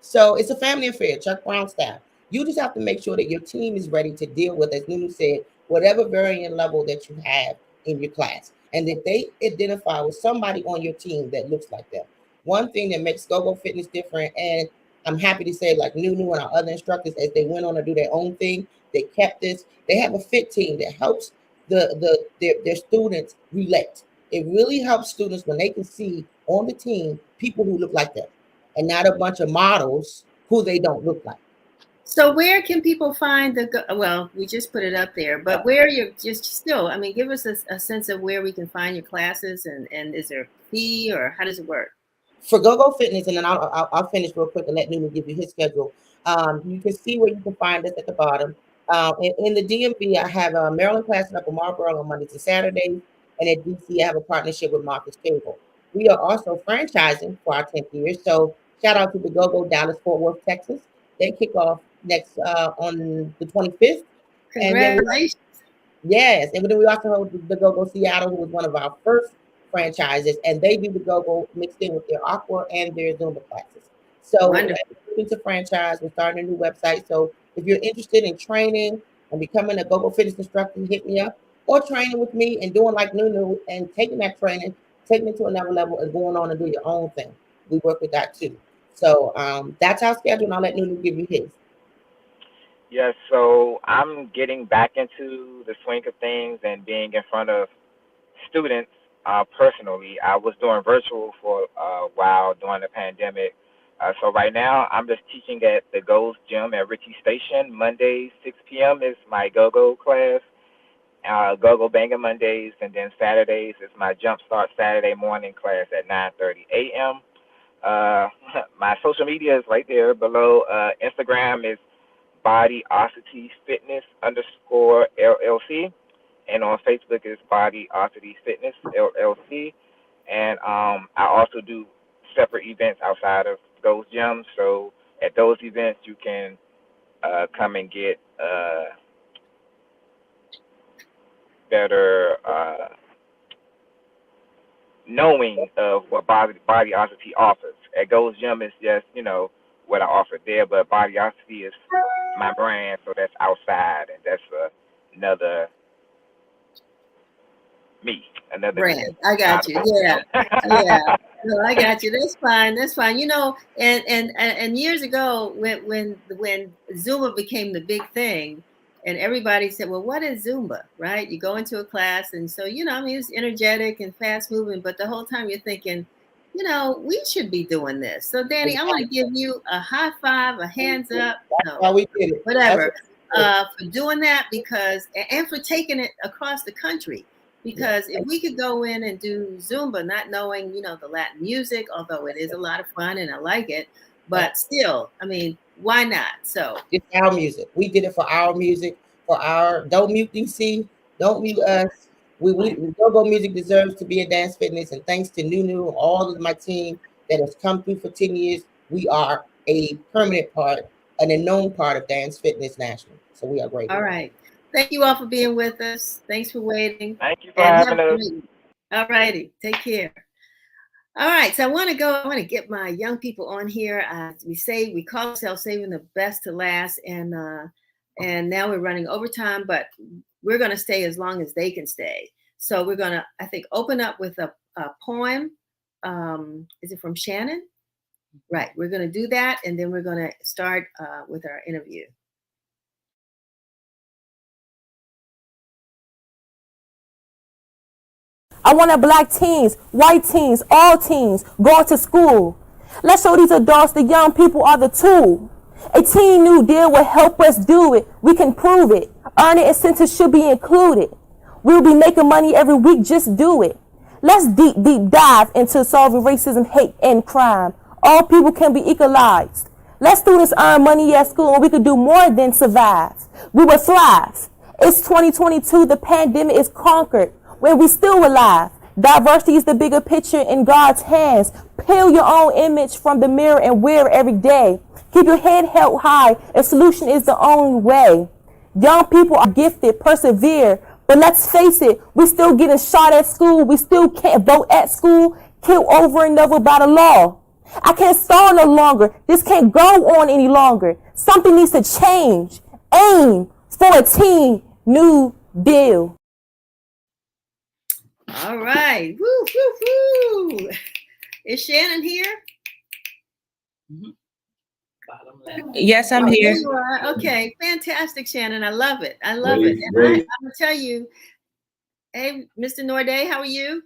E: So it's a family affair, Chuck Brown style. You just have to make sure that your team is ready to deal with, as Nunu said, whatever variant level that you have in your class. And that they identify with somebody on your team that looks like them. One thing that makes GoGo Fitness different, and I'm happy to say, like Nunu and our other instructors, as they went on to do their own thing, they kept this. They have a fit team that helps their students relate. It really helps students when they can see on the team people who look like them, and not a bunch of models who they don't look like.
A: So where can people find well, we just put it up there, but where you're just still, I mean, give us a sense of where we can find your classes, and is there a fee, or how does it work?
E: For GoGo Fitness, and then I'll finish real quick and let Nunu give you his schedule. You can see where you can find us at the bottom. In the DMV, I have a Maryland class in Upper Marlboro on Mondays and Saturdays, and at DC, I have a partnership with Marcus Cable. We are also franchising for our 10th year, so shout out to the GoGo Dallas Fort Worth, Texas. They kick off next on the 25th.
A: Congratulations.
E: Yes, and then we also hold the Go-Go Seattle, who was one of our first franchises, and they do the Go-Go mixed in with their Aqua and their Zumba classes. So we're looking to franchise. We're starting a new website. So if you're interested in training and becoming a Go-Go fitness instructor, hit me up, or training with me and doing like Nunu and taking that training, taking it to another level and going on and do your own thing. We work with that too. So that's our schedule, and I'll let Nunu give you his.
F: Yes, so I'm getting back into the swing of things and being in front of students personally. I was doing virtual for a while during the pandemic. So right now I'm just teaching at the Gold's Gym at Ritchie Station. Mondays, 6 p.m. is my go-go class, go-go banger Mondays, and then Saturdays is my Jumpstart Saturday morning class at 9:30 a.m. My social media is right there below. Instagram is Bodyosity Fitness _ LLC, and on Facebook is Bodyosity Fitness LLC. And I also do separate events outside of those gyms. So at those events, you can come and get better knowing of what Bodyosity offers. At Gold's Gym, it's just what I offer there, but Bodyosity is my brand, so that's outside, and that's another me, another
A: brand.
F: Me.
A: I got you. Yeah, yeah. No, I got you. That's fine. That's fine. And years ago, when Zumba became the big thing, and everybody said, "Well, what is Zumba?" Right? You go into a class, and so I mean, it's energetic and fast moving, but the whole time you're thinking, we should be doing this. So, Danny, I want to give you a high five, a hands up,
E: we did it.
A: Whatever, for doing that, and for taking it across the country. Because if we could go in and do Zumba, not knowing, the Latin music, although it is a lot of fun and I like it, but still, I mean, why not? So
E: it's our music. We did it for our music, for our don't mute DC, don't mute us. We Go-Go Music deserves to be a dance fitness, and thanks to Nunu, all of my team that has come through for 10 years, we are a permanent part an unknown part of Dance Fitness National. So we are grateful.
A: All right. Thank you all for being with us. Thanks for waiting.
F: Thank you for having us.
A: All righty. Take care. All right. So I want to get my young people on here. We call ourselves saving the best to last. And now we're running overtime, but we're going to stay as long as they can stay. So we're going to, I think, open up with a poem. Is it from Shannon? Right. We're going to do that. And then we're going to start with our interview.
G: I want our Black teens, white teens, all teens going to school. Let's show these adults the young people are the tool. A teen new deal will help us do it. We can prove it. Earning incentives should be included. We'll be making money every week, just do it. Let's deep dive into solving racism, hate, and crime. All people can be equalized. Let students earn money at school and we can do more than survive. We will thrive. It's 2022, the pandemic is conquered. When we still alive. Diversity is the bigger picture in God's hands. Peel your own image from the mirror and wear it every day. Keep your head held high. A solution is the only way. Young people are gifted, persevere. But let's face it, we still getting shot at school. We still can't vote at school. Killed over and over by the law. I can't stall no longer. This can't go on any longer. Something needs to change. Aim for a teen new deal.
A: All right. Woo, woo, woo. Is Shannon here?
H: Yes, I'm here.
A: There you are. Okay. Fantastic, Shannon. I love it. I love it. And I'm going to tell you, hey, Mr. Norday, how are you?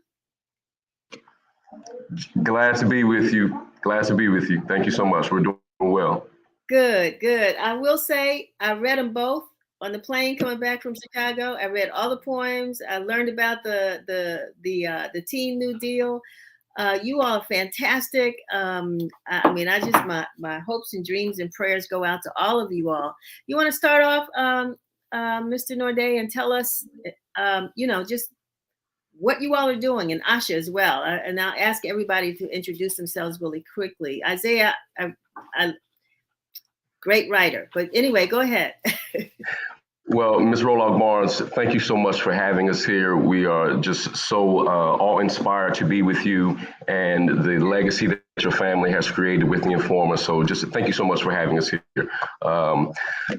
I: Glad to be with you. Glad to be with you. Thank you so much. We're doing well.
A: Good, good. I will say I read them both. On the plane coming back from Chicago, I read all the poems. I learned about the Teen New Deal. You all are fantastic. I mean, my hopes and dreams and prayers go out to all of you all. You want to start off, Mr. Norday, and tell us, just what you all are doing, and Asha as well. And I'll ask everybody to introduce themselves really quickly. Isaiah, great writer. But anyway, go ahead.
I: Well, Ms. Roloff Barnes, thank you so much for having us here. We are just so awe-inspired to be with you and the legacy that your family has created with the Informer. So just thank you so much for having us here.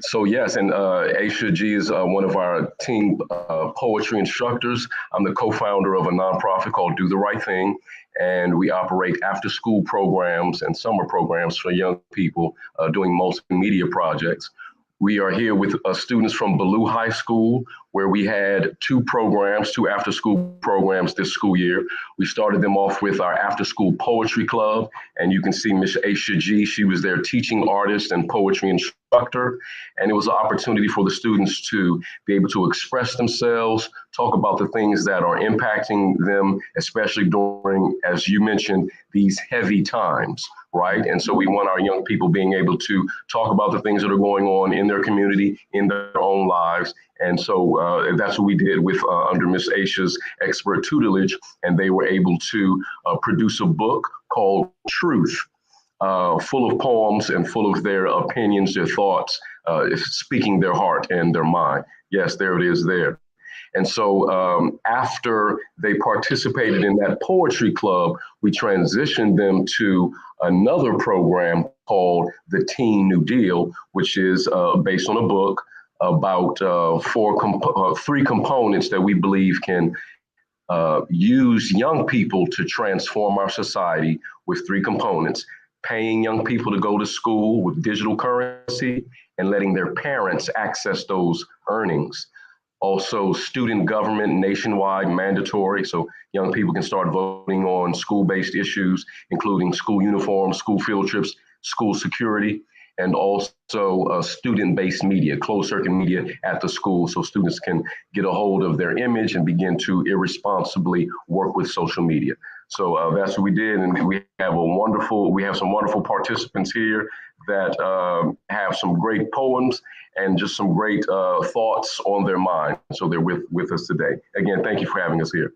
I: So yes, and Aisha G is one of our teen poetry instructors. I'm the co-founder of a nonprofit called Do the Right Thing. And we operate after-school programs and summer programs for young people doing multimedia projects. We are here with students from Ballou High School, where we had two after-school programs this school year. We started them off with our after-school poetry club, and you can see Miss Aisha G. She was their teaching artist and poetry instructor, and it was an opportunity for the students to be able to express themselves, talk about the things that are impacting them, especially during, as you mentioned, these heavy times, right? And so we want our young people being able to talk about the things that are going on in their community, in their own lives. And so that's what we did with under Miss Aisha's expert tutelage, and they were able to produce a book called Truth, full of poems and full of their opinions, their thoughts, speaking their heart and their mind. Yes, there it is there. And so after they participated in that poetry club, we transitioned them to another program called the Teen New Deal, which is based on a book about three components that we believe can use young people to transform our society, with three components: paying young people to go to school with digital currency and letting their parents access those earnings. Also, student government nationwide mandatory, so young people can start voting on school-based issues, including school uniforms, school field trips, school security, and also student-based media, closed-circuit media at the school, so students can get a hold of their image and begin to irresponsibly work with social media. So that's what we did, and we have some wonderful participants here that have some great poems and just some great thoughts on their mind. So they're with us today. Again, thank you for having us here.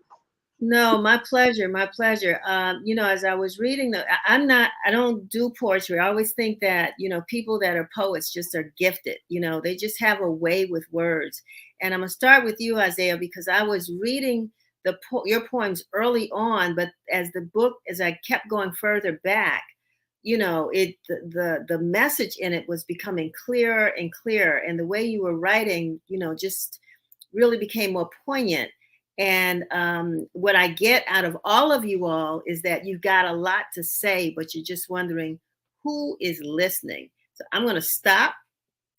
A: No, my pleasure, my pleasure. You know, as I was reading I don't do poetry. I always think that, you know, people that are poets just are gifted. You know, they just have a way with words. And I'm gonna start with you, Isaiah, because I was reading your poems early on, but as I kept going further back, you know, the message in it was becoming clearer and clearer, and the way you were writing, you know, just really became more poignant. And what I get out of all of you all is that you've got a lot to say, but you're just wondering who is listening. So I'm going to stop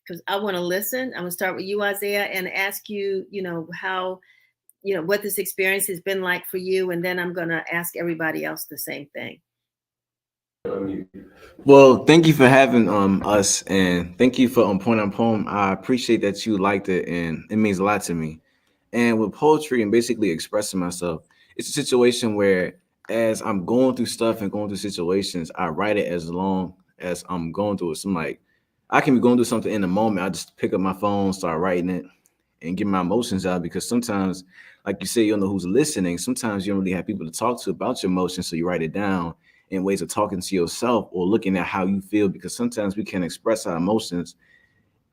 A: because I want to listen. I'm going to start with you, Isaiah, and ask you, you know, how, you know, what this experience has been like for you. And then I'm going to ask everybody else the same thing.
J: Well, thank you for having us, and thank you for Point on Poem. I appreciate that you liked it, and it means a lot to me. And with poetry and basically expressing myself, it's a situation where as I'm going through stuff and going through situations, I write it as long as I'm going through it. So I'm like, I can be going through something in the moment. I just pick up my phone, start writing it, and get my emotions out, because sometimes, like you say, you don't know who's listening. Sometimes you don't really have people to talk to about your emotions, so you write it down in ways of talking to yourself or looking at how you feel, because sometimes we can't express our emotions.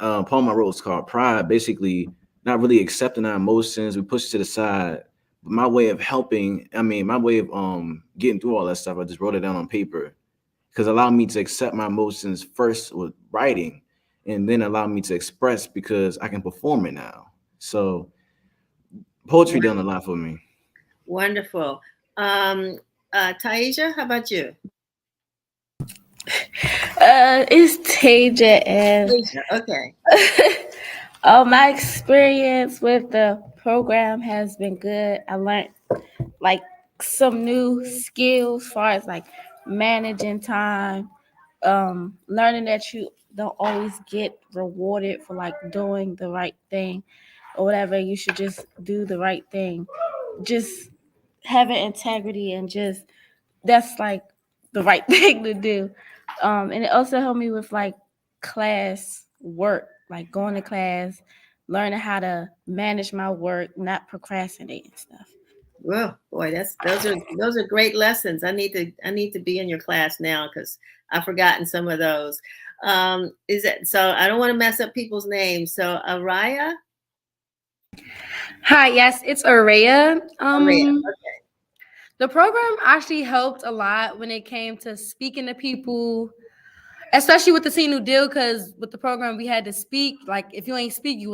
J: Poem I wrote was called Pride, basically not really accepting our emotions. We push it to the side. But my way of my way of getting through all that stuff, I just wrote it down on paper, because it allowed me to accept my emotions first with writing, and then allow me to express because I can perform it now. So poetry done a lot for me.
A: Wonderful. Taisha, how about you?
H: It's Taja, and
A: Taisha, okay.
H: my experience with the program has been good. I learned like some new skills as far as like managing time, learning that you don't always get rewarded for like doing the right thing or whatever. You should just do the right thing. Just having integrity and just that's like the right thing to do. And it also helped me with like class work, like going to class, learning how to manage my work, not procrastinate and stuff.
A: Well, boy, those are great lessons. I need to be in your class now because I've forgotten some of those. Is it so? I don't want to mess up people's names. So, Araya.
K: Hi, yes, it's Araya.
A: Araya. Okay.
K: The program actually helped a lot when it came to speaking to people, especially with the Teen New Deal, because with the program we had to speak. Like if you ain't speak, you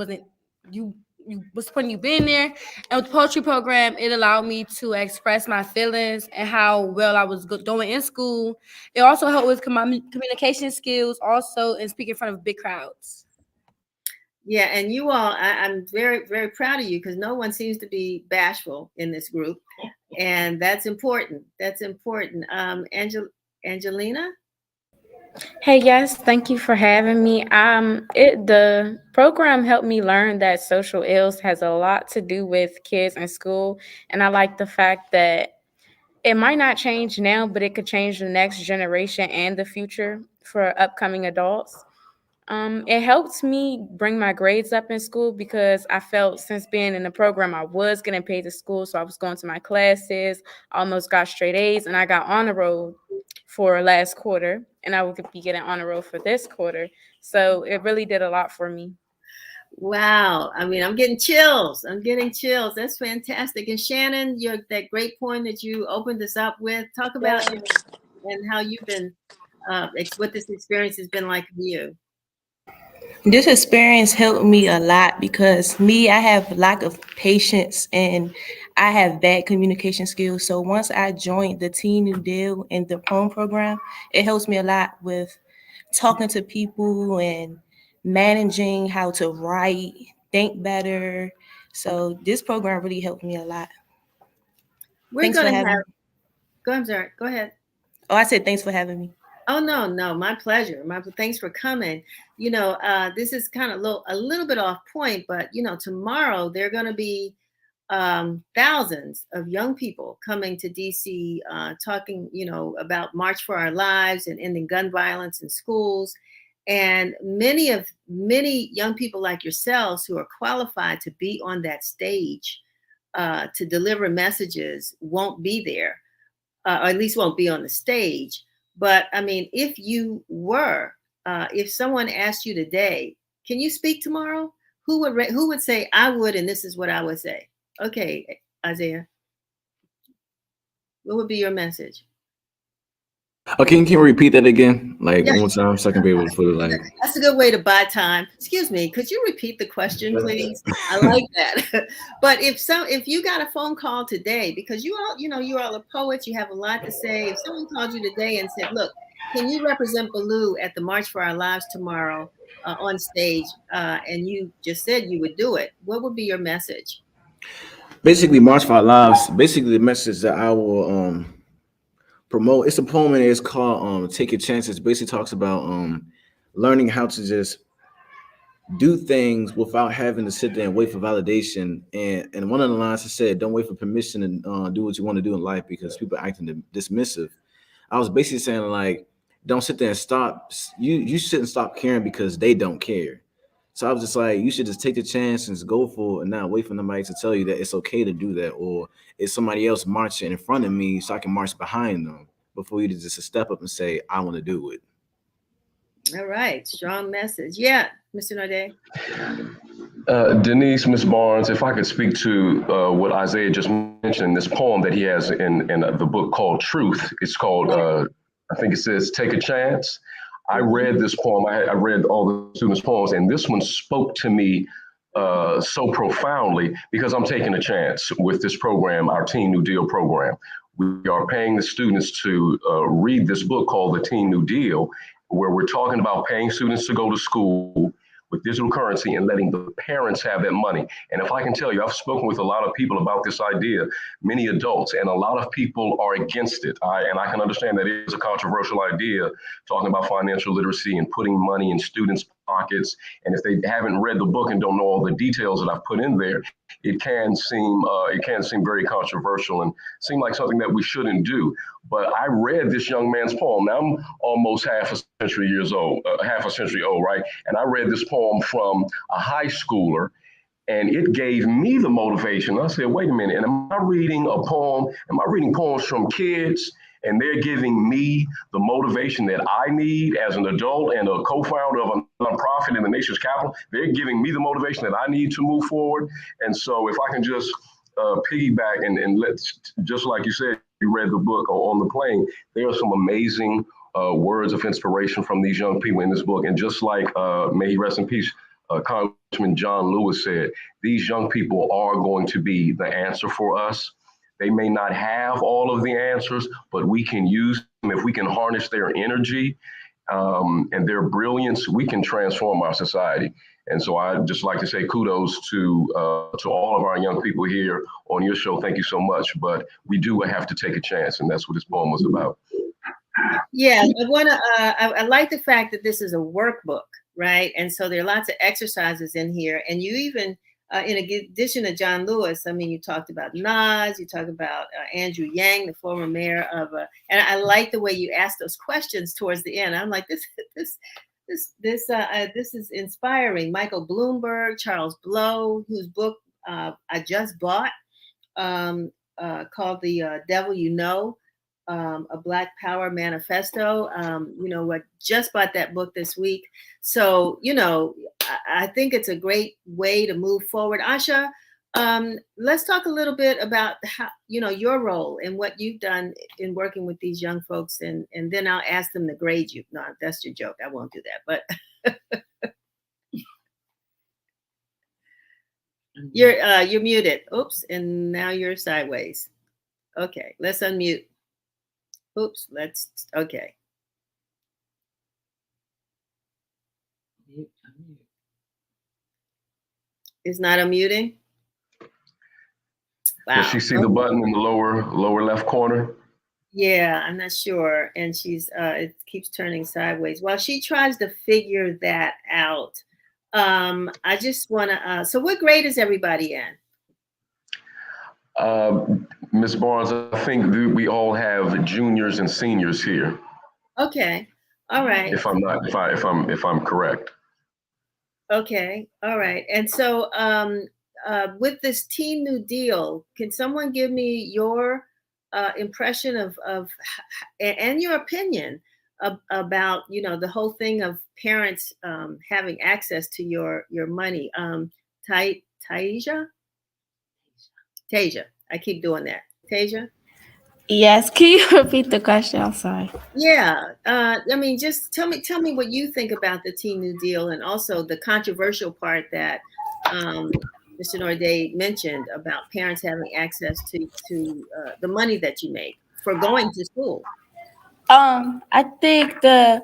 K: what's the point of you being there? And with the poetry program, it allowed me to express my feelings and how well I was doing in school. It also helped with communication skills, also, and speaking in front of big crowds.
A: Yeah, and you all, I'm very, very proud of you because no one seems to be bashful in this group, and that's important. That's important. Angelina.
L: Hey, yes, thank you for having me. The program helped me learn that social ills has a lot to do with kids in school, and I like the fact that it might not change now, but it could change the next generation and the future for upcoming adults. It helped me bring my grades up in school because I felt since being in the program, I was getting paid to school. So I was going to my classes, almost got straight A's, and I got on the road for last quarter, and I will be getting on the road for this quarter. So it really did a lot for me.
A: Wow. I mean, I'm getting chills. I'm getting chills. That's fantastic. And Shannon, that great point that you opened us up with, talk about and how you've been, what this experience has been like for you.
H: This experience helped me a lot because I have lack of patience and I have bad communication skills. So once I joined the Teen New Deal and the poem program, it helps me a lot with talking to people and managing how to write, think better. So this program really helped me a lot. Thanks for having me.
A: I'm sorry. Go ahead.
H: Oh, I said thanks for having me.
A: Oh no, my pleasure. Thanks for coming. You know, this is kind of a little bit off point, but you know, tomorrow there are going to be thousands of young people coming to DC, talking, you know, about March for Our Lives and ending gun violence in schools, and many young people like yourselves who are qualified to be on that stage to deliver messages won't be there, or at least won't be on the stage. But I mean, if you were, if someone asked you today, can you speak tomorrow? Who would say I would, and this is what I would say? Okay, Isaiah, what would be your message?
J: Okay, can you repeat that again? Like one more time so I can be able to put it like.
A: That's a good way to buy time. Excuse me, could you repeat the question, please? I like that. But if you got a phone call today, because you all are poets, you have a lot to say. If someone called you today and said, look, can you represent Ballou at the March for Our Lives tomorrow on stage, and you just said you would do it, what would be your message?
J: Basically, March for Our Lives, basically the message that I will promote, it's a poem and it's called Take Your Chances. Basically talks about learning how to just do things without having to sit there and wait for validation. And one of the lines I said, don't wait for permission to do what you want to do in life because people are acting dismissive. I was basically saying, like, don't sit there and stop. You shouldn't stop caring because they don't care. So I was just like, you should just take the chance and just go for it and not wait for somebody to tell you that it's okay to do that, or is somebody else marching in front of me so I can march behind them before you to just step up and say, I want to do it.
A: All right, strong message. Yeah, Mr. Norde.
I: Denise, Ms. Barnes, if I could speak to what Isaiah just mentioned, this poem that he has in the book called Truth. It's called, I think it says, Take a Chance. I read this poem. I read all the students' poems, and this one spoke to me so profoundly because I'm taking a chance with this program, our Teen New Deal program. We are paying the students to read this book called The Teen New Deal, where we're talking about paying students to go to school with digital currency and letting the parents have that money. And if I can tell you, I've spoken with a lot of people about this idea, many adults, and a lot of people are against it. And I can understand that it is a controversial idea, talking about financial literacy and putting money in students' pockets. And if they haven't read the book and don't know all the details that I've put in there, it can seem very controversial and seem like something that we shouldn't do. But I read this young man's poem. Now I'm almost half a century old, right? And I read this poem from a high schooler, and it gave me the motivation. I said, wait a minute, and am I reading a poem? Am I reading poems from kids? And they're giving me the motivation that I need as an adult and a co-founder of a nonprofit in the nation's capital. They're giving me the motivation that I need to move forward. And so if I can just piggyback and let's, just like you said, you read the book on the plane, there are some amazing words of inspiration from these young people in this book. And just like, may he rest in peace, Congressman John Lewis said, these young people are going to be the answer for us. They may not have all of the answers, but we can use them. If we can harness their energy and their brilliance, we can transform our society. And so I'd just like to say kudos to all of our young people here on your show. Thank you so much. But we do have to take a chance, and that's what this poem was about.
A: Yeah, I like the fact that this is a workbook, right? And so there are lots of exercises in here, and you even. In addition to John Lewis, I mean, you talked about Nas, you talked about Andrew Yang, the former mayor of, and I like the way you asked those questions towards the end. I'm like, this is inspiring. Michael Bloomberg, Charles Blow, whose book I just bought, called The Devil You Know, a Black Power Manifesto. I just bought that book this week. So, I think it's a great way to move forward. Asha, let's talk a little bit about how, your role and what you've done in working with these young folks, and then I'll ask them to grade you. No, that's your joke. I won't do that, but you're muted. Oops, and now you're sideways. Okay, let's unmute. Oops, okay. Is not unmuting?
I: Wow. Does she see the button in the lower left corner?
A: Yeah, I'm not sure. And she's it keeps turning sideways. While she tries to figure that out, I just want to, so what grade is everybody in?
I: Ms. Barnes, I think we all have juniors and seniors here.
A: Okay. All right.
I: If I'm correct.
A: Okay. All right. And so with this Teen New Deal, can someone give me your impression of and your opinion about the whole thing of parents having access to your money? Tasia, Tasia, I keep doing that. Tasia.
H: Yes, can you repeat the question? I'm sorry.
A: Yeah, I mean, just tell me what you think about the Teen New Deal, and also the controversial part that Mr. Norday mentioned about parents having access to the money that you make for going to school.
H: I think the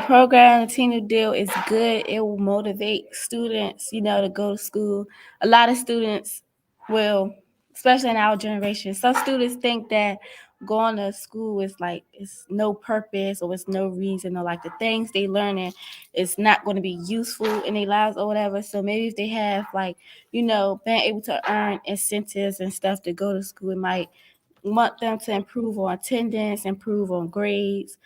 H: program, the Teen New Deal, is good. It will motivate students, to go to school. A lot of students will, especially in our generation, some students think that going to school is like it's no purpose or it's no reason, or like the things they learning is not going to be useful in their lives or whatever. So maybe if they have been able to earn incentives and stuff to go to school, it might want them to improve on attendance, improve on grades.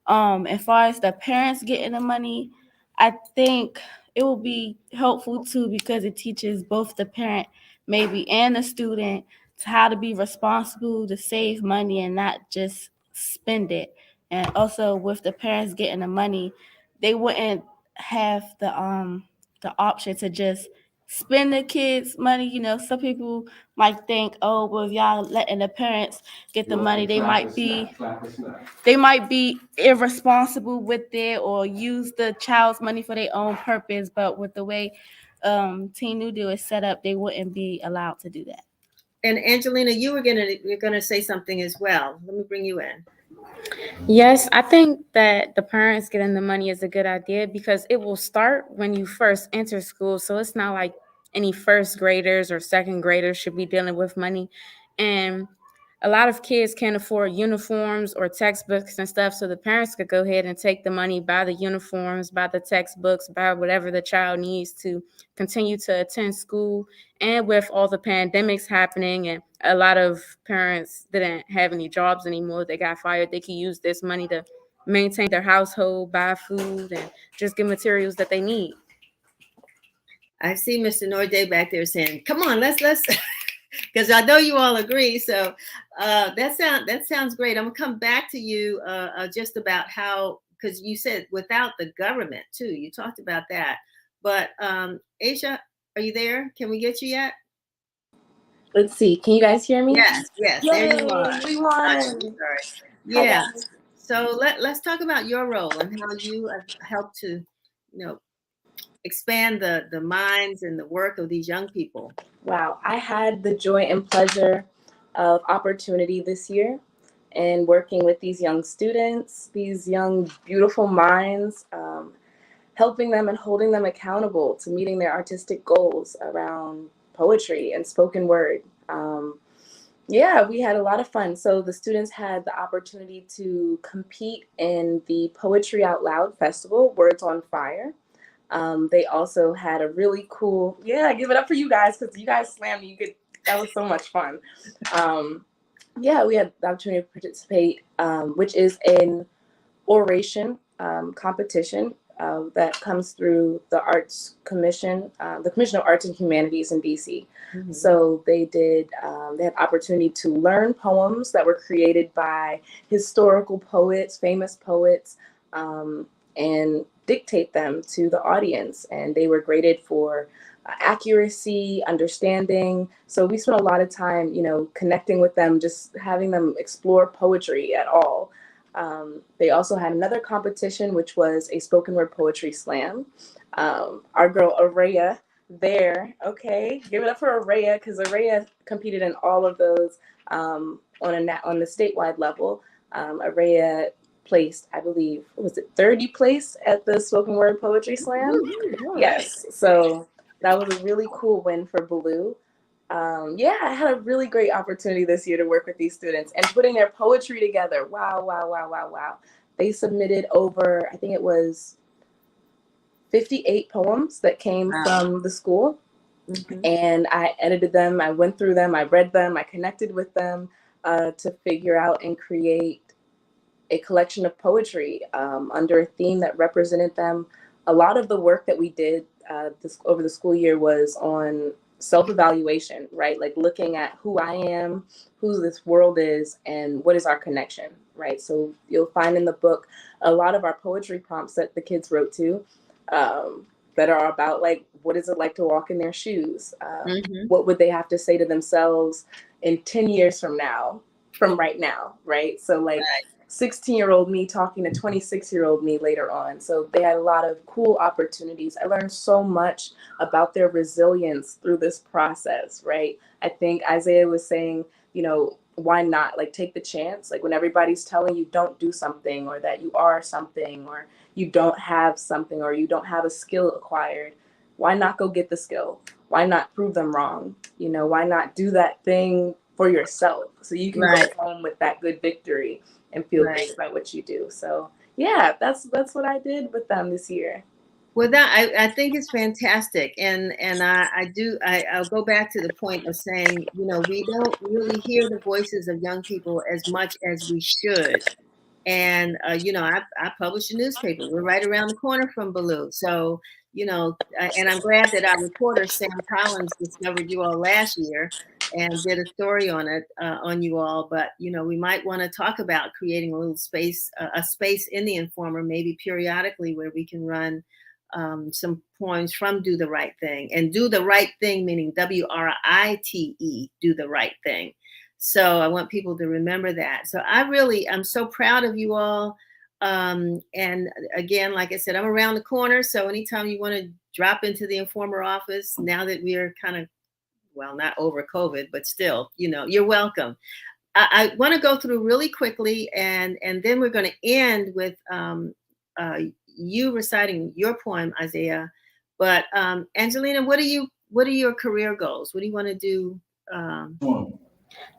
H: As far as the parents getting the money, I think it will be helpful too, because it teaches both the parent maybe and the student to how to be responsible, to save money and not just spend it. And also with the parents getting the money, they wouldn't have the option to just spend the kids' money. Some people might think, oh, well, if y'all letting the parents get the money, they might be irresponsible with it or use the child's money for their own purpose. But with the way Teen New Deal is set up, they wouldn't be allowed to do that.
A: And Angelina, you're gonna say something as well. Let me bring you in.
L: Yes, I think that the parents getting the money is a good idea because it will start when you first enter school. So it's not like any first graders or second graders should be dealing with money. And a lot of kids can't afford uniforms or textbooks and stuff. So the parents could go ahead and take the money, buy the uniforms, buy the textbooks, buy whatever the child needs to continue to attend school. And with all the pandemics happening and a lot of parents didn't have any jobs anymore, they got fired, they could use this money to maintain their household, buy food, and just get materials that they need.
A: I see Mr. Norday back there saying, "Come on, let's," because I know you all agree. So that sounds great. I'm gonna come back to you just about how, because you said without the government too. You talked about that, but Aisha, are you there? Can we get you yet?
M: Let's see. Can you guys hear me?
A: Yes.
M: Yay,
A: There you are.
M: we won.
A: Sorry.
M: Hi,
A: Yeah.
M: guys.
A: So let's talk about your role and how you have helped to, expand the minds and the work of these young people.
M: Wow, I had the joy and pleasure of opportunity this year in working with these young students, these young, beautiful minds, helping them and holding them accountable to meeting their artistic goals around poetry and spoken word. Yeah, we had a lot of fun. So the students had the opportunity to compete in the Poetry Out Loud Festival, Words on Fire. They also had a really cool, give it up for you guys because you guys slammed me. That was so much fun. Yeah, we had the opportunity to participate, which is an oration competition that comes through the Arts Commission, the Commission of Arts and Humanities in DC. Mm-hmm. So they had opportunity to learn poems that were created by historical poets, famous poets, and dictate them to the audience. And they were graded for accuracy, understanding. So we spent a lot of time, connecting with them, just having them explore poetry at all. They also had another competition, which was a spoken word poetry slam. Our girl Araya there, okay, give it up for Araya because Araya competed in all of those on the statewide level. Araya placed, I believe, was it 30 place at the spoken word poetry slam? Mm-hmm. Yes, so that was a really cool win for Ballou. I had a really great opportunity this year to work with these students and putting their poetry together. Wow. They submitted over, I think it was 58 poems that came from the school. Mm-hmm. And I edited them, I went through them, I read them, I connected with them to figure out and create a collection of poetry under a theme that represented them. A lot of the work that we did over the school year was on self-evaluation, right? Like looking at who I am, who this world is, and what is our connection, right? So you'll find in the book a lot of our poetry prompts that the kids wrote to, that are about like, what is it like to walk in their shoes? What would they have to say to themselves in 10 years from now, from right now, right? So like 16-year-old me talking to 26-year-old me later on. So they had a lot of cool opportunities. I learned so much about their resilience through this process, right? I think Isaiah was saying, you know, why not like take the chance? Like when everybody's telling you don't do something, or that you are something, or you don't have something, or you don't have a skill acquired, why not go get the skill? Why not prove them wrong? You know, why not do that thing for yourself so you can go home with that good victory and feel great about what you do? So yeah, that's what I did with them this year.
A: Well, I think it's fantastic, and I'll go back to the point of saying, you know, we don't really hear the voices of young people as much as we should. And you know, I publish a newspaper. We're right around the corner from Ballou, so you know, and I'm glad that our reporter Sam Collins discovered you all last year and did a story on it on you all. But you know, we might want to talk about creating a little space, a space in the Informer, maybe periodically, where we can run some poems from Do the Right Thing, and Do the Right Thing meaning WRITE, do the right thing. So I want people to remember that. So I'm so proud of you all. And again, like I said, I'm around the corner. So anytime you want to drop into the Informer office, now that we are kind of, well, not over COVID, but still, you know, you're welcome. I want to go through really quickly, and then we're going to end with you reciting your poem, Isaiah. But Angelina, what are your career goals? What do you want to do?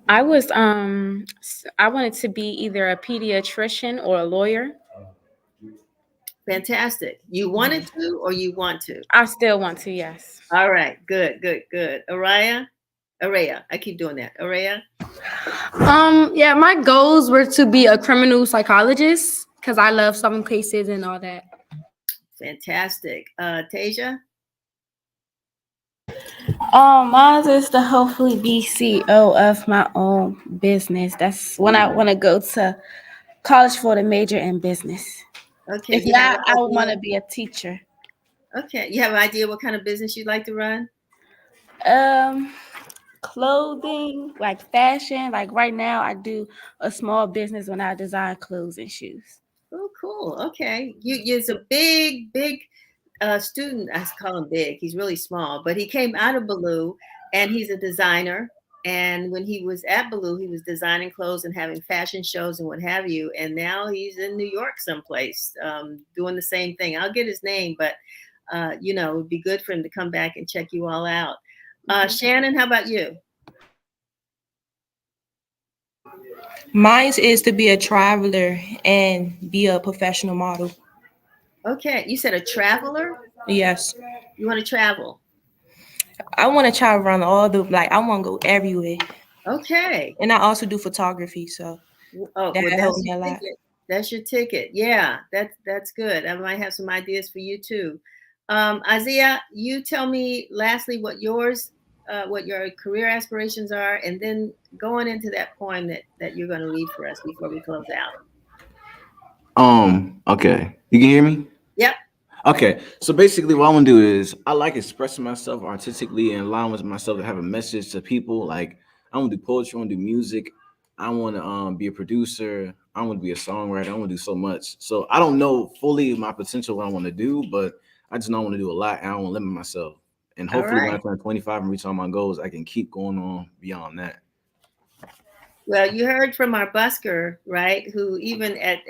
L: I wanted to be either a pediatrician or a lawyer.
A: Fantastic. You wanted to, or you want to?
L: I still want to, yes.
A: All right. Good. Araya, I keep doing that. Araya.
K: Yeah, my goals were to be a criminal psychologist because I love solving cases and all that.
A: Fantastic. Tasia.
H: Mine is to hopefully be CEO of my own business. That's when I want to go to college for the major in business.
A: Okay.
H: If not, I would want to be a teacher.
A: Okay. You have an idea what kind of business you'd like to run?
H: Clothing, like fashion. Like right now, I do a small business when I design clothes and shoes.
A: Oh, cool. Okay. You're a big student. I call him big. He's really small, but he came out of Ballou, and he's a designer. And when he was at Ballou, he was designing clothes and having fashion shows and what have you. And now he's in New York someplace doing the same thing. I'll get his name, but you know, it would be good for him to come back and check you all out. Shannon, how about you?
N: Mine is to be a traveler and be a professional model.
A: Okay, you said a traveler?
N: Yes.
A: You want to travel?
N: I want to travel around I want to go everywhere.
A: Okay.
N: And I also do photography, so that helped me a lot.
A: That's your ticket. Yeah, that's good. I might have some ideas for you too. Isaiah, you tell me lastly what your career aspirations are, and then going into that poem that you're going to read for us before we close out.
J: Okay. You can hear me?
A: Yep.
J: Okay. So basically what I want to do is I like expressing myself artistically and allowing myself to have a message to people. Like I want to do poetry, I want to do music, I want to be a producer, I want to be a songwriter, I want to do so much. So I don't know fully my potential what I want to do, but I just know I want to do a lot and I don't want to limit myself. And hopefully when I turn 25 and reach all my goals, I can keep going on beyond that.
A: Well, you heard from our busker, right? Who even at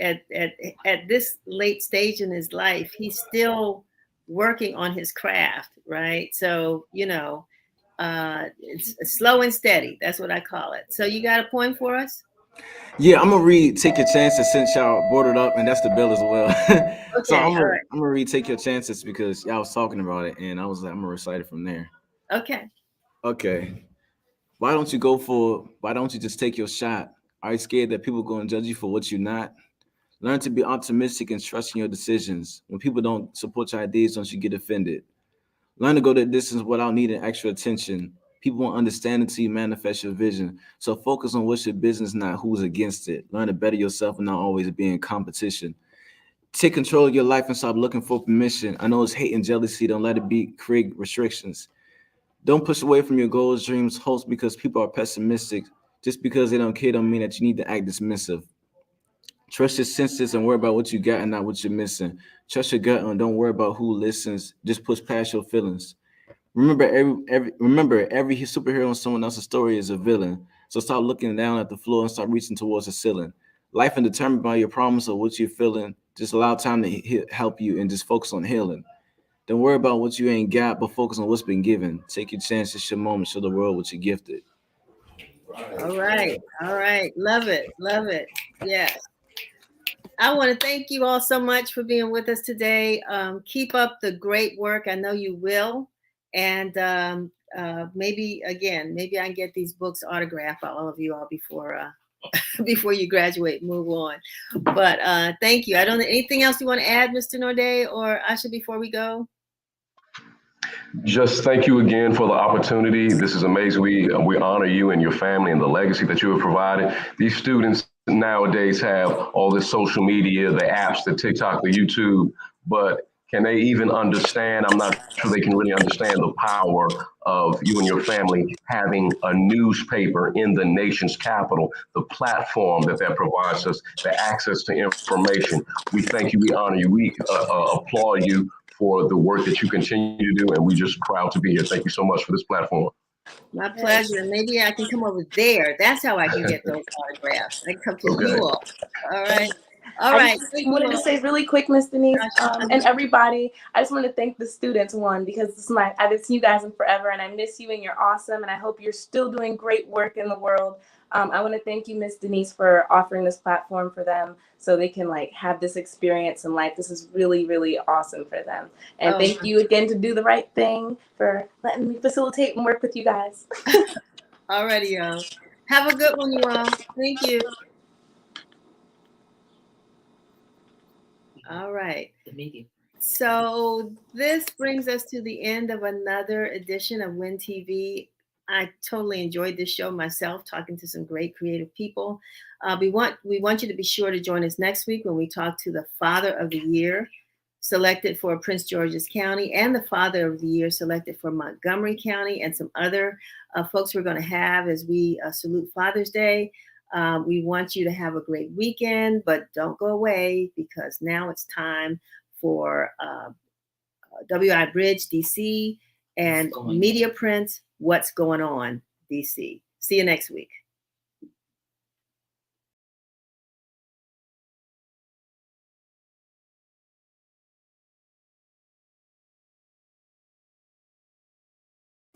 A: this late stage in his life, he's still working on his craft, right? So, you know, it's slow and steady. That's what I call it. So you got a poem for us?
J: Yeah, I'm gonna read Take Your Chances since y'all brought it up, and that's the bill as well.
A: Okay,
J: So I'm gonna read Take Your Chances because y'all was talking about it, and I was like, I'm gonna recite it from there.
A: Okay.
J: Okay. Why don't you just take your shot? Are you scared that people are going to judge you for what you're not? Learn to be optimistic and trust in your decisions. When people don't support your ideas, don't you get offended. Learn to go the distance without needing extra attention. People won't understand until you manifest your vision. So focus on what's your business, not who's against it. Learn to better yourself and not always be in competition. Take control of your life and stop looking for permission. I know it's hate and jealousy. Don't let it create restrictions. Don't push away from your goals, dreams, hopes because people are pessimistic. Just because they don't care don't mean that you need to act dismissive. Trust your senses and worry about what you got and not what you're missing. Trust your gut and don't worry about who listens. Just push past your feelings. Remember, every superhero in someone else's story is a villain. So stop looking down at the floor and start reaching towards the ceiling. Life is determined by your problems or what you're feeling. Just allow time to help you and just focus on healing. Don't worry about what you ain't got, but focus on what's been given. Take your chance, it's your moment. Show the world what you're gifted.
A: All right. Love it. Yes. I want to thank you all so much for being with us today. Keep up the great work. I know you will. And maybe I can get these books autographed by all of you all before you graduate, move on. But thank you. I don't know anything else you want to add, Mr. Norday or Asha, before we go?
I: Just thank you again for the opportunity. This is amazing. We honor you and your family and the legacy that you have provided. These students nowadays have all this social media, the apps, the TikTok, the YouTube, but can they even understand? I'm not sure they can really understand the power of you and your family having a newspaper in the nation's capital, the platform that provides us, the access to information. We thank you, we honor you, we applaud you for the work that you continue to do, and we're just proud to be here. Thank you so much for this platform.
A: My pleasure. Maybe I can come over there. That's how I can get those autographs. I can come to you all. All right.
M: I just wanted to say really quick, Miss Denise, and everybody, I just want to thank the students, because I haven't seen you guys in forever, and I miss you, and you're awesome, and I hope you're still doing great work in the world. I want to thank you, Miss Denise, for offering this platform for them so they can have this experience in life. This is really, really awesome for them. And thank you again to Do the Right Thing for letting me facilitate and work with you guys.
A: Alrighty, y'all. Have a good one, you all. Thank you. All right. So this brings us to the end of another edition of Win TV. I totally enjoyed this show myself, talking to some great creative people. We want you to be sure to join us next week when we talk to the Father of the Year selected for Prince George's County and the Father of the Year selected for Montgomery County and some other folks we're going to have as we salute Father's Day. We want you to have a great weekend, but don't go away because now it's time for WI Bridge DC and Media Prints, What's Going On DC. See you next week.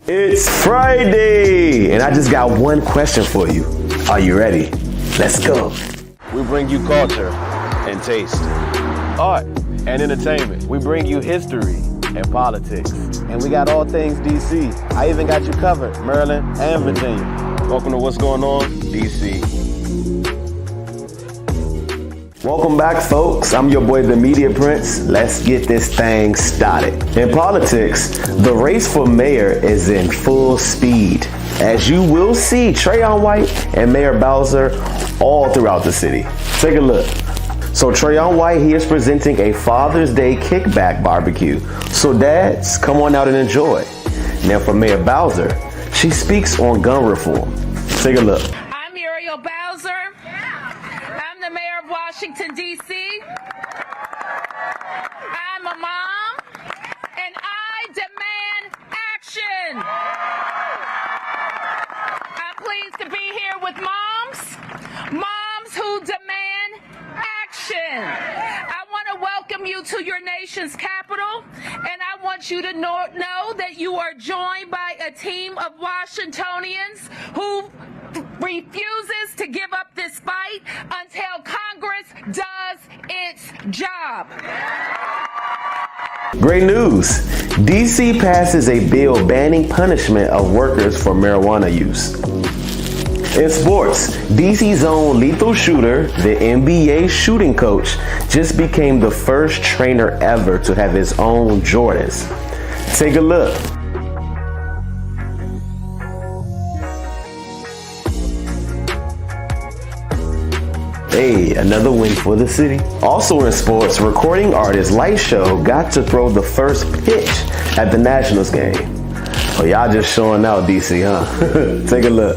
O: It's Friday, and I just got one question for you. Are you ready? Let's go.
P: We bring you culture and taste, art and entertainment. We bring you history and politics. And we got all things DC. I even got you covered, Maryland and Virginia. Welcome to What's Going On, DC.
O: Welcome back, folks. I'm your boy, the Media Prince. Let's get this thing started. In politics, the race for mayor is in full speed. As you will see, Trayon White and Mayor Bowser all throughout the city. Take a look. So Trayon White, he is presenting a Father's Day kickback barbecue. So dads, come on out and enjoy. Now for Mayor Bowser, she speaks on gun reform. Take a look.
Q: I'm Muriel Bowser. I'm the mayor of Washington, D.C. I'm a mom, and I demand action. I'm pleased to be here with moms who demand action. I want to welcome you to your nation's capital, and I want you to know that you are joined by a team of Washingtonians who refuses to give up this fight until Congress does its job.
O: Great news. DC passes a bill banning punishment of workers for marijuana use. In sports, DC's own lethal shooter, the NBA shooting coach, just became the first trainer ever to have his own Jordans. Take a look. Hey, another win for the city. Also in sports, recording artist Light Show got to throw the first pitch at the Nationals game. Oh, y'all just showing out, DC, huh? Take a look.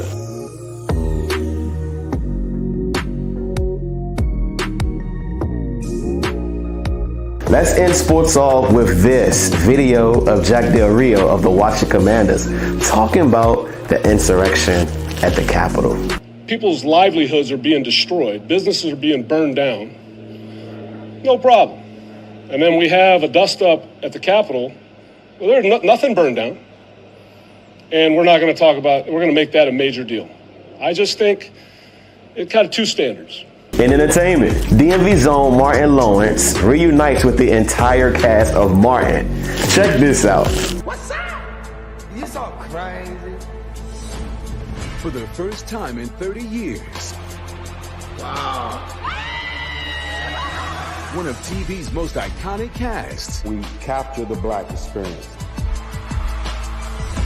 O: Let's end sports off with this video of Jack Del Rio of the Washington Commanders talking about the insurrection at the Capitol.
R: People's livelihoods are being destroyed. Businesses are being burned down. No problem. And then we have a dust up at the Capitol. Well, there's nothing burned down. And we're not going to talk about, we're going to make that a major deal. I just think it kind of two standards.
O: In entertainment, DMV Zone Martin Lawrence reunites with the entire cast of Martin. Check this out.
S: What's up? You so crazy. For the first time in 30 years. Wow. One of TV's most iconic casts. We capture the black experience.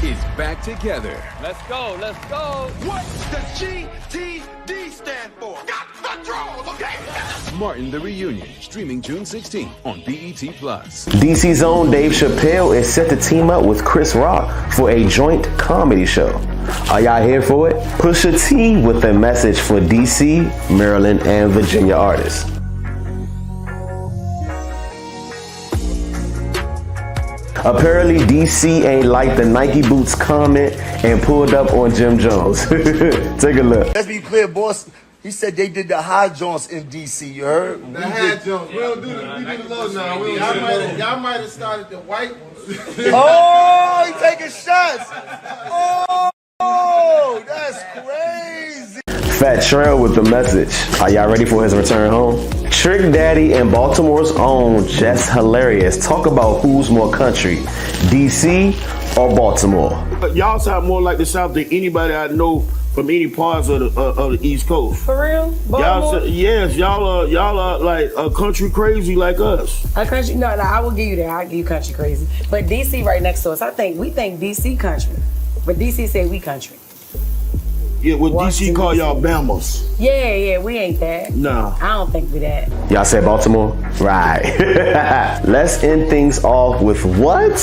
S: Is back together.
T: Let's go, let's go.
S: What does GTD stand for? Got the draws, okay? Martin the Reunion, streaming June 16th on BET+.
O: DC's own Dave Chappelle is set to team up with Chris Rock for a joint comedy show. Are y'all here for it? Pusha T with a message for DC, Maryland, and Virginia artists. Apparently, DC ain't like the Nike boots comment and pulled up on Jim Jones. Take a look.
U: Let's be clear, boss. He said they did the high joints in DC, you heard?
V: The high joints. We don't do the low now. Y'all might have started the white ones.
U: Oh, he taking shots. Oh, that's crazy.
O: Fat Trail with the message. Are y'all ready for his return home? Trick Daddy and Baltimore's own Jess Hilarious talk about who's more country, DC or Baltimore.
W: Y'all sound more like the South than anybody I know from any parts of the East Coast.
X: For real?
W: Baltimore? Yes, y'all are like a country crazy like us.
X: A country? No, I will give you that. I'll give you country crazy. But DC right next to us. We think DC country, but DC say we country.
W: Yeah, what DC call y'all Bammers.
X: Yeah, we ain't that.
W: No.
X: I don't think we that.
O: Y'all said Baltimore? Right. Let's end things off with what?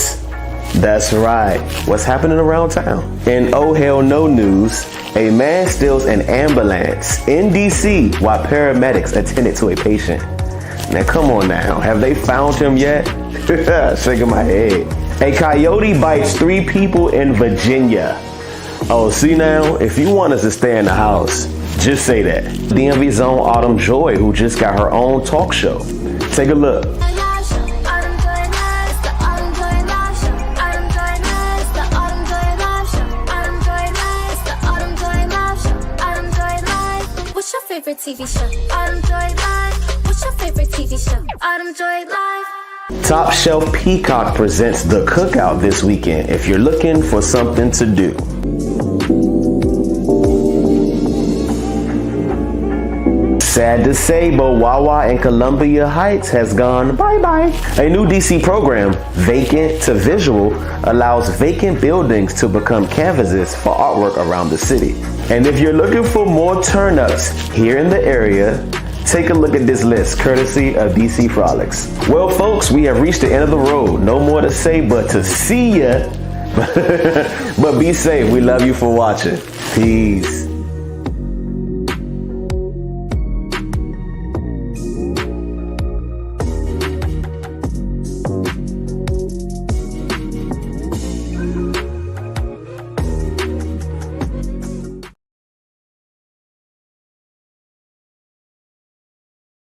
O: That's right. What's happening around town? In oh hell no news, a man steals an ambulance in DC while paramedics attended to a patient. Now come on now, have they found him yet? Shaking my head. A coyote bites 3 people in Virginia. Oh, see now, if you want us to stay in the house, just say that. DMV's own Autumn Joy, who just got her own talk show. Take a look.
Y: What's your favorite TV show? Autumn Joy Live. What's your favorite TV show? Autumn Joy Live.
O: Top Shelf Peacock presents The Cookout this weekend if you're looking for something to do. Sad to say, but Wawa in Columbia Heights has gone bye-bye. A new DC program, Vacant to Visual, allows vacant buildings to become canvases for artwork around the city. And if you're looking for more turn-ups here in the area, take a look at this list, courtesy of DC Frolics. Well, folks, we have reached the end of the road. No more to say but to see ya. But be safe. We love you for watching. Peace.